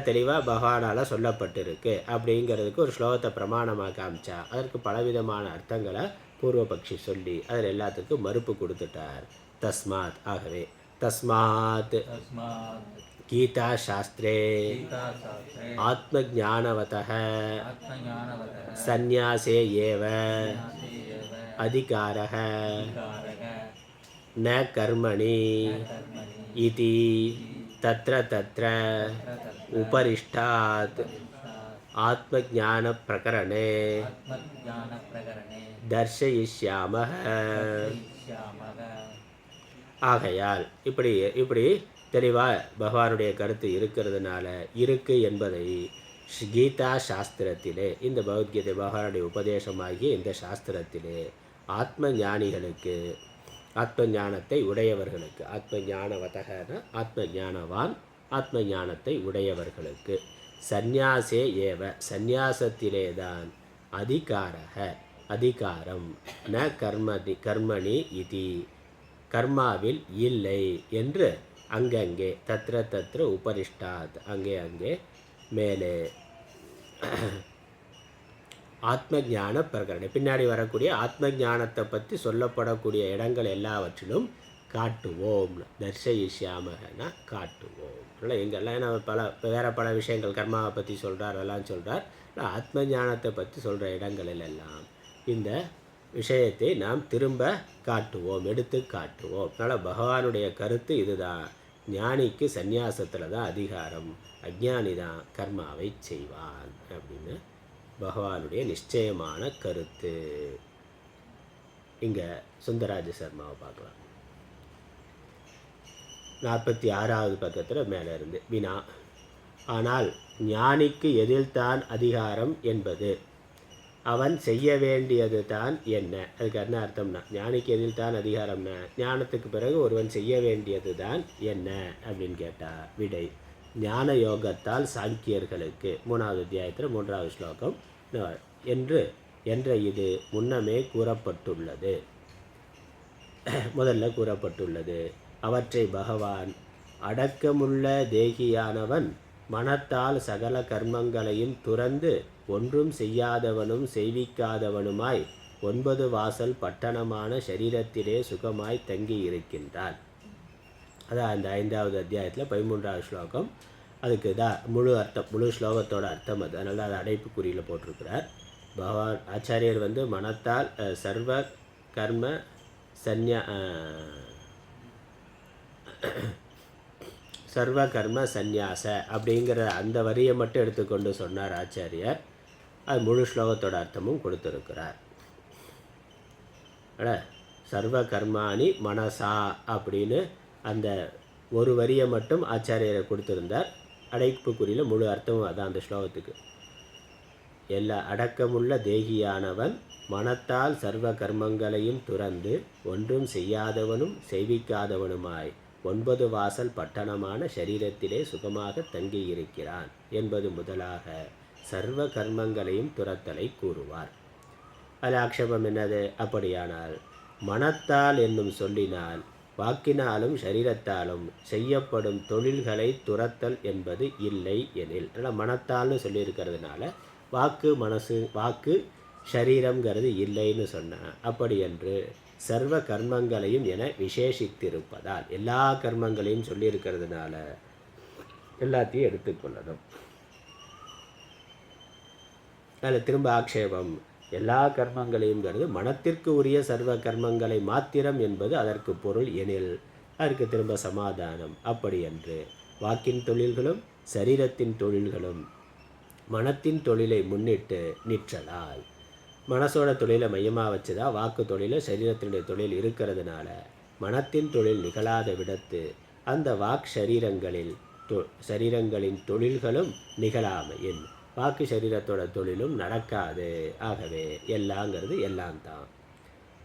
தெளிவாக பகவானால் சொல்லப்பட்டிருக்கு அப்படிங்கிறதுக்கு ஒரு ஸ்லோகத்தை பிரமாணமாக காமிச்சா அதற்கு பலவிதமான அர்த்தங்களை பூர்வபக்ஷி சொல்லி அதில் எல்லாத்துக்கும் மறுப்பு கொடுத்துட்டார். தஸ்மாத், ஆகவே தஸ்மாத் கீதா சாஸ்திரே ஆத்மஜானவதः சந்நியாசே ஏவ அதிகாரः ந கர்மணி இதி தத்ர தத்ர உபரிஷ்டாத் ஆத்மஜான பிரகரணே தர்சயிஷ்யாமः. ஆகையால் இப்படி தெளிவாக பகவானுடைய கருத்து இருக்கிறதுனால இருக்கு என்பதை கீதா சாஸ்திரத்திலே, இந்த பகவத்கீதை பகவானுடைய உபதேசமாகிய இந்த சாஸ்திரத்திலே ஆத்ம ஞானிகளுக்கு, ஆத்ம ஞானத்தை உடையவர்களுக்கு, ஆத்ம ஞானவதகன ஆத்ம ஞானவான், ஆத்ம ஞானத்தை உடையவர்களுக்கு சந்நியாசே ஏவ, சந்நியாசத்திலேதான் அதிகாரக, அதிகாரம், ந கர்மணி இதி, கர்மாவில் இல்லை என்று அங்கங்கே தத்ர தத்ர உபரிஷ்டாத், அங்கே மேலே ஆத்ம ஞான பிரகரணம், பின்னாடி வரக்கூடிய ஆத்ம ஞானத்தை பற்றி சொல்லப்படக்கூடிய இடங்கள் எல்லாவற்றிலும் காட்டுவோம். தர்சயிஷ்யாமகனா காட்டுவோம். எங்கெல்லாம் ஏன்னா பல விஷயங்கள் கர்மாவை பற்றி சொல்கிறார், அதெல்லாம் சொல்கிறார். ஆத்ம ஞானத்தை பற்றி சொல்கிற இடங்களிலெல்லாம் இந்த விஷயத்தை நாம் திரும்ப காட்டுவோம், எடுத்து காட்டுவோம். அதனால் பகவானுடைய கருத்து இதுதான். ஞானிக்கு சந்நியாசத்தில் தான் அதிகாரம், அஞ்ஞானி தான் கர்மாவை செய்வான் அப்படின்னு பகவானுடைய நிச்சயமான கருத்து. இங்கே சுந்தரராஜ சர்மாவை பார்க்கலாம். 46வது பக்கத்தில் மேலே இருந்து வினா. ஆனால் ஞானிக்கு எதில்தான் அதிகாரம் என்பது, அவன் செய்ய வேண்டியது தான் என்ன? அதுக்கு என்ன அர்த்தம்னா, ஞானிக்கு எதில் தான் அதிகாரம்னா ஞானத்துக்கு பிறகு ஒருவன் செய்ய வேண்டியது தான் என்ன அப்படின்னு கேட்டால் விடை, ஞான யோகத்தால் சாங்கியர்களுக்கு 3வது அத்தியாயத்தில் 3வது ஸ்லோகம் என்ற இது முன்னமே கூறப்பட்டுள்ளது, முதல்ல கூறப்பட்டுள்ளது. அவற்றை பகவான் அடக்கமுள்ள தேகியானவன் மனத்தால் சகல கர்மங்களையும் துறந்து ஒன்றும் செய்யாதவனும் செய்விக்காதவனுமாய் 9 வாசல் பட்டணமான சரீரத்திலே சுகமாய் தங்கி இருக்கின்றான். அதான் அந்த 5வது அத்தியாயத்தில் 13வது ஸ்லோகம். அதுக்கு தான் முழு அர்த்தம், முழு ஸ்லோகத்தோட அர்த்தம் அது. அதனால அது அடைப்புக்குறியில் போட்டிருக்கிறார். பகவான் ஆச்சாரியர் வந்து மனத்தால் சர்வ கர்ம சர்வ கர்ம சந்நியாச அப்படிங்கிற அந்த வரியை மட்டும் எடுத்துக்கொண்டு சொன்னார் ஆச்சாரியர். அது முழு ஸ்லோகத்தோட அர்த்தமும் கொடுத்துருக்கிறார். சர்வ கர்மாணி மனசா அப்படின்னு அந்த ஒரு வரியை மட்டும் ஆச்சாரியரை கொடுத்துருந்தார். அடைப்புக்குறியில் முழு அர்த்தமும் அதான் அந்த ஸ்லோகத்துக்கு. எல்லா அடக்கமுள்ள தேகியானவன் மனத்தால் சர்வ கர்மங்களையும் துறந்து ஒன்றும் செய்யாதவனும் செய்விக்காதவனுமாய் 9 வாசல் பட்டணமான சரீரத்திலே சுகமாக தங்கியிருக்கிறான் என்பது முதலாக சர்வ கர்மங்களையும் துரத்தலை கூறுவார். அது ஆக்ஷேபம் என்னது? அப்படியானால் மனத்தால் என்னும் சொல்லினால் வாக்கினாலும் சரீரத்தாலும் செய்யப்படும் தொழில்களை துரத்தல் என்பது இல்லை எனில், அதனால் மனத்தால்னு சொல்லியிருக்கிறதுனால வாக்கு ஷரீரங்கிறது இல்லைன்னு சொன்னான். அப்படி என்று சர்வ கர்மங்களையும் என விசேஷித்திருப்பதால் எல்லா கர்மங்களையும் சொல்லியிருக்கிறதுனால எல்லாத்தையும் எடுத்துக்கொள்ளணும். அதில் திரும்ப ஆக்ஷேபம், எல்லா கர்மங்களையும்ங்கிறது மனத்திற்கு உரிய சர்வ கர்மங்களை மாத்திரம் என்பது அதற்கு பொருள் எனில் அதற்கு திரும்ப சமாதானம். அப்படி என்று வாக்கின் தொழில்களும் சரீரத்தின் தொழில்களும் மனத்தின் தொழிலை முன்னிட்டு நிற்றலால், மனசோட தொழிலை மையமாக வச்சு தான் வாக்கு தொழில் சரீரத்தினுடைய தொழில் இருக்கிறதுனால மனத்தின் தொழில் நிகழாத விடத்து அந்த சரீரங்களின் தொழில்களும் நிகழாமையின் வாக்கு சரீரத்தோட தொழிலும் நடக்காது. ஆகவே எல்லாங்கிறது எல்லாம் தான்.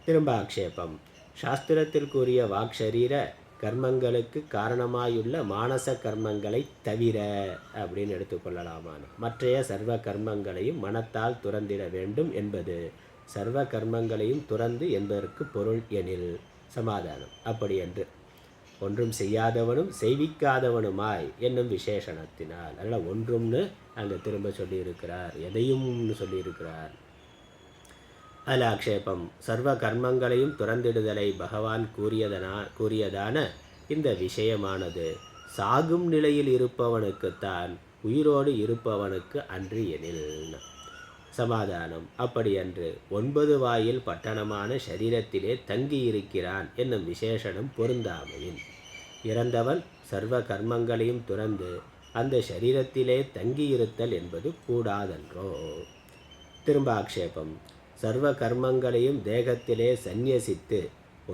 திரும்ப ஆக்ஷேபம், சாஸ்திரத்திற்குரிய வாக்ஷரீர கர்மங்களுக்கு காரணமாயுள்ள மானச கர்மங்களை தவிர அப்படின்னு எடுத்துக்கொள்ளலாமான மற்றைய சர்வ கர்மங்களையும் மனத்தால் துறந்திட வேண்டும் என்பது சர்வ கர்மங்களையும் துறந்து என்பதற்கு பொருள் எனில் சமாதானம். அப்படி என்று ஒன்றும் செய்யாதவனும் செய்விக்காதவனுமாய் என்னும் விசேஷணத்தினால், அதனால் ஒன்றும்னு அங்கே திரும்ப சொல்லியிருக்கிறார், எதையும்னு சொல்லியிருக்கிறார். அதில் ஆக்ஷேபம், சர்வ கர்மங்களையும் துறந்திடுதலை பகவான் கூறியதான இந்த விஷயமானது சாகும் நிலையில் இருப்பவனுக்குத்தான், உயிரோடு இருப்பவனுக்கு அன்று எனில் சமாதானம். அப்படியன்று 9 வாயில் பட்டணமான சரீரத்திலே தங்கியிருக்கிறான் என்னும் விசேஷனம் பொருந்தாமையின் இறந்தவன் சர்வ கர்மங்களையும் துறந்து அந்த சரீரத்திலே தங்கியிருத்தல் என்பது கூடாதன்றோ. திரும்ப ஆக்ஷேபம், சர்வ கர்மங்களையும் தேகத்திலே சந்நியசித்து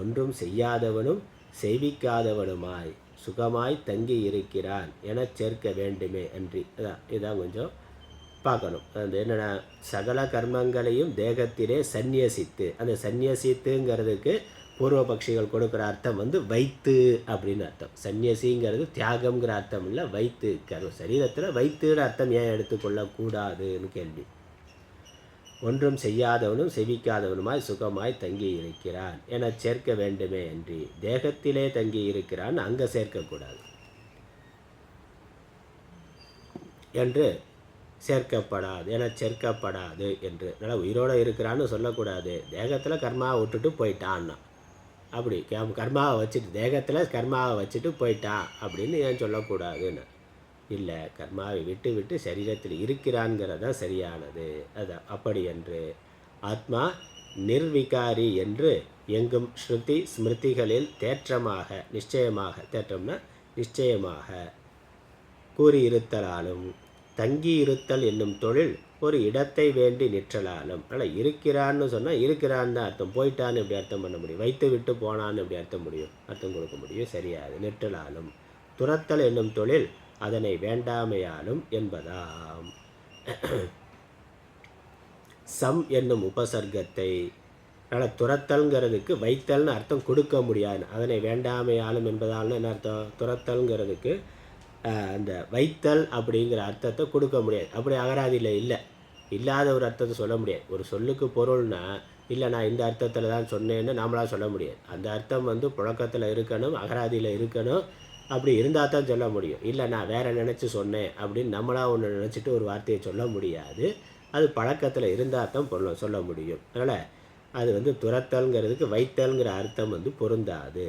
ஒன்றும் செய்யாதவனும் செய்விக்காதவனுமாய் சுகமாய் தங்கி இருக்கிறான் என சேர்க்க வேண்டுமே அன்றி. இதான் கொஞ்சம் பார்க்கணும். அந்த என்னென்ன சகல கர்மங்களையும் தேகத்திலே சந்நியசித்து, அந்த சந்நியசித்துங்கிறதுக்கு பூர்வபக்ஷிகள் கொடுக்குற அர்த்தம் வந்து வைத்து அப்படின்னு அர்த்தம். சந்நியசிங்கிறது தியாகம்ங்கிற அர்த்தம் இல்லை, வைத்து சரீரத்தில் வைத்துன்னு அர்த்தம் ஏன் எடுத்துக்கொள்ளக்கூடாதுன்னு கேள்வி. ஒன்றும் செய்யாதவனும் செவிக்காதவனுமாய் சுகமாய் தங்கி இருக்கிறான் என சேர்க்க வேண்டுமே அன்றி தேகத்திலே தங்கி இருக்கிறான் அங்கே சேர்க்கக்கூடாது என்று சேர்க்கப்படாது என சேர்க்கப்படாது என்று. அதனால் உயிரோடு இருக்கிறான்னு சொல்லக்கூடாது. தேகத்தில் கர்மாவை விட்டுட்டு போயிட்டான்னா, அப்படி கர்மாவை வச்சுட்டு தேகத்தில் கர்மாவை வச்சுட்டு போயிட்டான் அப்படின்னு ஏன் சொல்லக்கூடாதுன்னு இல்லை. கர்மாவை விட்டு விட்டு சரீரத்தில் இருக்கிறான்கிறதான் சரியானது. அதான் அப்படி என்று ஆத்மா நிர்விகாரி என்று எங்கும் ஸ்ருதி ஸ்மிருதிகளில் தேற்றமாக தேற்றம்னா நிச்சயமாக கூறியிருத்தலாலும் தங்கி இருத்தல் என்னும் தொழில் ஒரு இடத்தை வேண்டி நிற்றலாலும். அதனால் இருக்கிறான்னு சொன்னால் இருக்கிறான்னு தான் அர்த்தம், போயிட்டான்னு எப்படி அர்த்தம் பண்ண முடியும்? வைத்து விட்டு போனான்னு எப்படி அர்த்தம் கொடுக்க முடியும்? சரியாது. நிற்றலாலும் துரத்தல் என்னும் தொழில் அதனை வேண்டாமையாலும் என்பதாம். சம் என்னும் உபசர்க்கத்தை அதனால் துரத்தல்ங்கிறதுக்கு வைத்தல்னு அர்த்தம் கொடுக்க முடியாது. அதனை வேண்டாமையாலும் என்பதால்னு என்ன அர்த்தம்? துரத்தல்ங்கிறதுக்கு அந்த வைத்தல் அப்படிங்கிற அர்த்தத்தை கொடுக்க முடியாது. அப்படி அகராதியில் இல்லை, இல்லாத ஒரு அர்த்தத்தை சொல்ல முடியாது. ஒரு சொல்லுக்கு பொருள்னா இல்லை நான் இந்த அர்த்தத்தில் தான் சொன்னேன்னு நாமளாக சொல்ல முடியாது. அந்த அர்த்தம் வந்து புழக்கத்தில் இருக்கணும், அகராதியில் இருக்கணும். அப்படி இருந்தால் தான் சொல்ல முடியும். இல்லை நான் வேறு நினச்சி சொன்னேன் அப்படின்னு நம்மளாக ஒன்று நினச்சிட்டு ஒரு வார்த்தையை சொல்ல முடியாது. அது பழக்கத்தில் இருந்தால் தான் சொல்ல முடியும். அதனால் அது துரத்தல்ங்கிறதுக்கு வைத்தல்ங்கிற அர்த்தம் பொருந்தாது.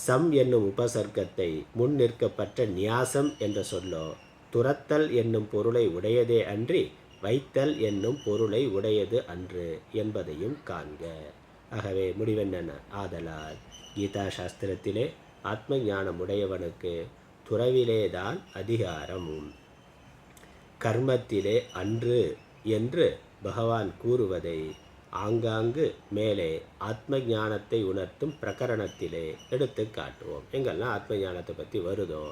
சம் என்னும் உபசர்க்கத்தை முன் நிற்கப்பட்ட நியாசம் என்ற சொல்லோ துரத்தல் என்னும் பொருளை உடையதே அன்றி வைத்தல் என்னும் பொருளை உடையது அன்று என்பதையும் காண்க. ஆகவே முடிவென்ன? ஆதலால் கீதா சாஸ்திரத்திலே ஆத்ம ஞானம் உடையவனுக்கு துறவிலேதான் அதிகாரம், கர்மத்திலே அன்று என்று பகவான் கூறுவதை ஆங்காங்கு மேலே ஆத்ம ஞானத்தை உணர்த்தும் பிரகரணத்திலே எடுத்து காட்டுவோம். எங்கெல்லாம் ஆத்ம ஞானத்தை பற்றி வருதோ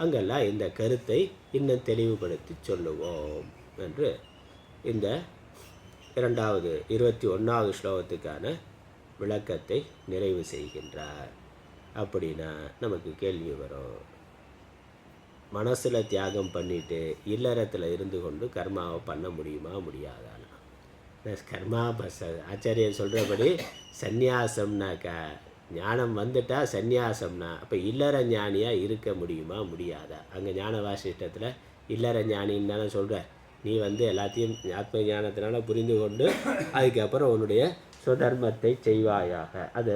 அங்கெல்லாம் இந்த கருத்தை இன்னும் தெளிவுபடுத்தி சொல்லுவோம் என்று இந்த 21வது ஸ்லோகத்துக்கான விளக்கத்தை நிறைவு செய்கின்றார். அப்படின்னா நமக்கு கேள்வி வரும், மனசில் தியாகம் பண்ணிட்டு இல்லறத்தில் இருந்து கொண்டு கர்மாவை பண்ண முடியுமா முடியாதானா? கர்மா ஆச்சாரியர் சொல்கிறபடி சந்நியாசம்னாக்கா ஞானம் வந்துட்டா சந்நியாசம்னா அப்போ இல்லற ஞானியாக இருக்க முடியுமா முடியாதா? அங்கே ஞான வாசிஷ்டத்தில் இல்லற ஞானின்னு தானே சொல்கிறார். நீ எல்லாத்தையும் ஆத்ம ஞானத்தினால புரிந்து கொண்டு அதுக்கப்புறம் உன்னுடைய சுதர்மத்தை செய்வாயாக, அது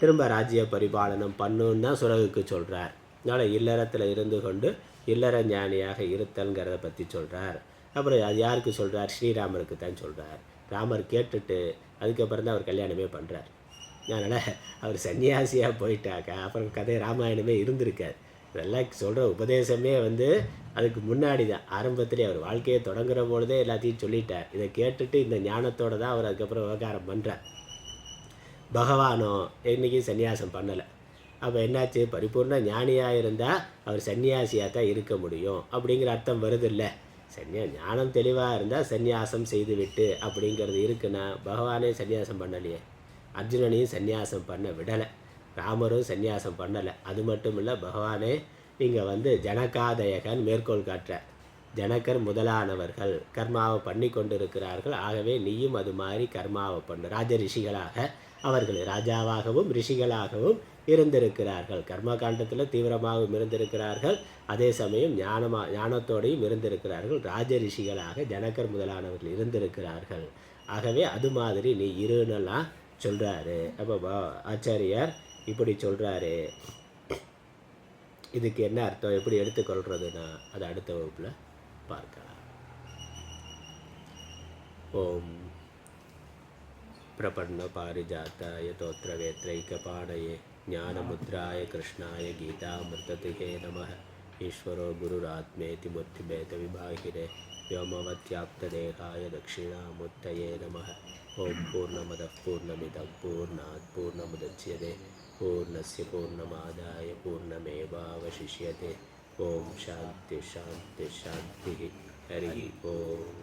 திரும்ப ராஜ்ய பரிபாலனம் பண்ணுன்னு தான் சுரகுக்கு சொல்கிறார். அதனால் இல்லறத்தில் இருந்து கொண்டு இல்லற ஞானியாக இருத்தல்ங்கிறத பற்றி சொல்கிறார். அப்புறம் அது யாருக்கு சொல்கிறார்? ஸ்ரீராமருக்கு தான் சொல்கிறார். ராமர் கேட்டுட்டு அதுக்கப்புறம் தான் அவர் கல்யாணமே பண்ணுறார். அதனால் அவர் சன்னியாசியாக போயிட்டாக்கா அப்புறம் கதை ராமாயணமே இருந்திருக்கார். இதெல்லாம் சொல்கிற உபதேசமே அதுக்கு முன்னாடி தான், ஆரம்பத்திலே அவர் வாழ்க்கையை தொடங்குற பொழுதே எல்லாத்தையும் சொல்லிட்டார். இதை கேட்டுட்டு இந்த ஞானத்தோடு தான் அவர் அதுக்கப்புறம் விவகாரம் பண்ணுறார். பகவானோ இன்றைக்கி சன்னியாசம் பண்ணலை. அப்போ என்னாச்சு? பரிபூர்ண ஞானியாக இருந்தால் அவர் சன்னியாசியாக தான் இருக்க முடியும் அப்படிங்கிற அர்த்தம் வருது இல்லை? ஞானம் தெளிவாக இருந்தால் சந்நியாசம் செய்துவிட்டு அப்படிங்கிறது இருக்குன்னா பகவானே சந்நியாசம் பண்ணலையே, அர்ஜுனனையும் சந்நியாசம் பண்ண விடலை, ராமரும் சந்நியாசம் பண்ணலை. அது மட்டும் இல்லை, பகவானே இங்கே ஜனகாதயகன் மேற்கோள் காட்டுறார். ஜனகர் முதலானவர்கள் கர்மாவை பண்ணி கொண்டிருக்கிறார்கள், ஆகவே நீயும் அது மாதிரி கர்மாவை பண்ணு. ராஜ ரிஷிகளாக அவர்கள் ராஜாவாகவும் ரிஷிகளாகவும் இருந்திருக்கிறார்கள். கர்ம காண்டத்தில் தீவிரமாகவும் இருந்திருக்கிறார்கள், அதே சமயம் ஞானத்தோடையும் இருந்திருக்கிறார்கள். ராஜ ரிஷிகளாக ஜனகர் முதலானவர்கள் இருந்திருக்கிறார்கள். ஆகவே அது மாதிரி நீ இருன்னெல்லாம் சொல்கிறாரு. அப்போ ஆச்சாரியார் இப்படி சொல்கிறாரு. இதுக்கு என்ன அர்த்தம், எப்படி எடுத்துக்கொள்கிறதுனா அது அடுத்த வகுப்பில் பார்க்கலாம். ஓம் பிரபன்ன பாரிஜாத்தாய தோத்திர வேத்ரைக்கபாணயே ஞானமுத்ராய கிருஷ்ணாய கீதாமிருததிகே நமः. ஈஸ்வரோ குருராத்மேதி மூர்த்திபேத விபாகிரே व्योमवत्याप्तदेहाय दक्षिणामूर्तये नमः. ओम पूर्णमदः पूर्णमिदं पूर्णात् पूर्णमुदच्यते पूर्णस्य पूर्णमादाय पूर्णमेवावशिष्यते. ओम शांति शांति शांति. हरि ओम.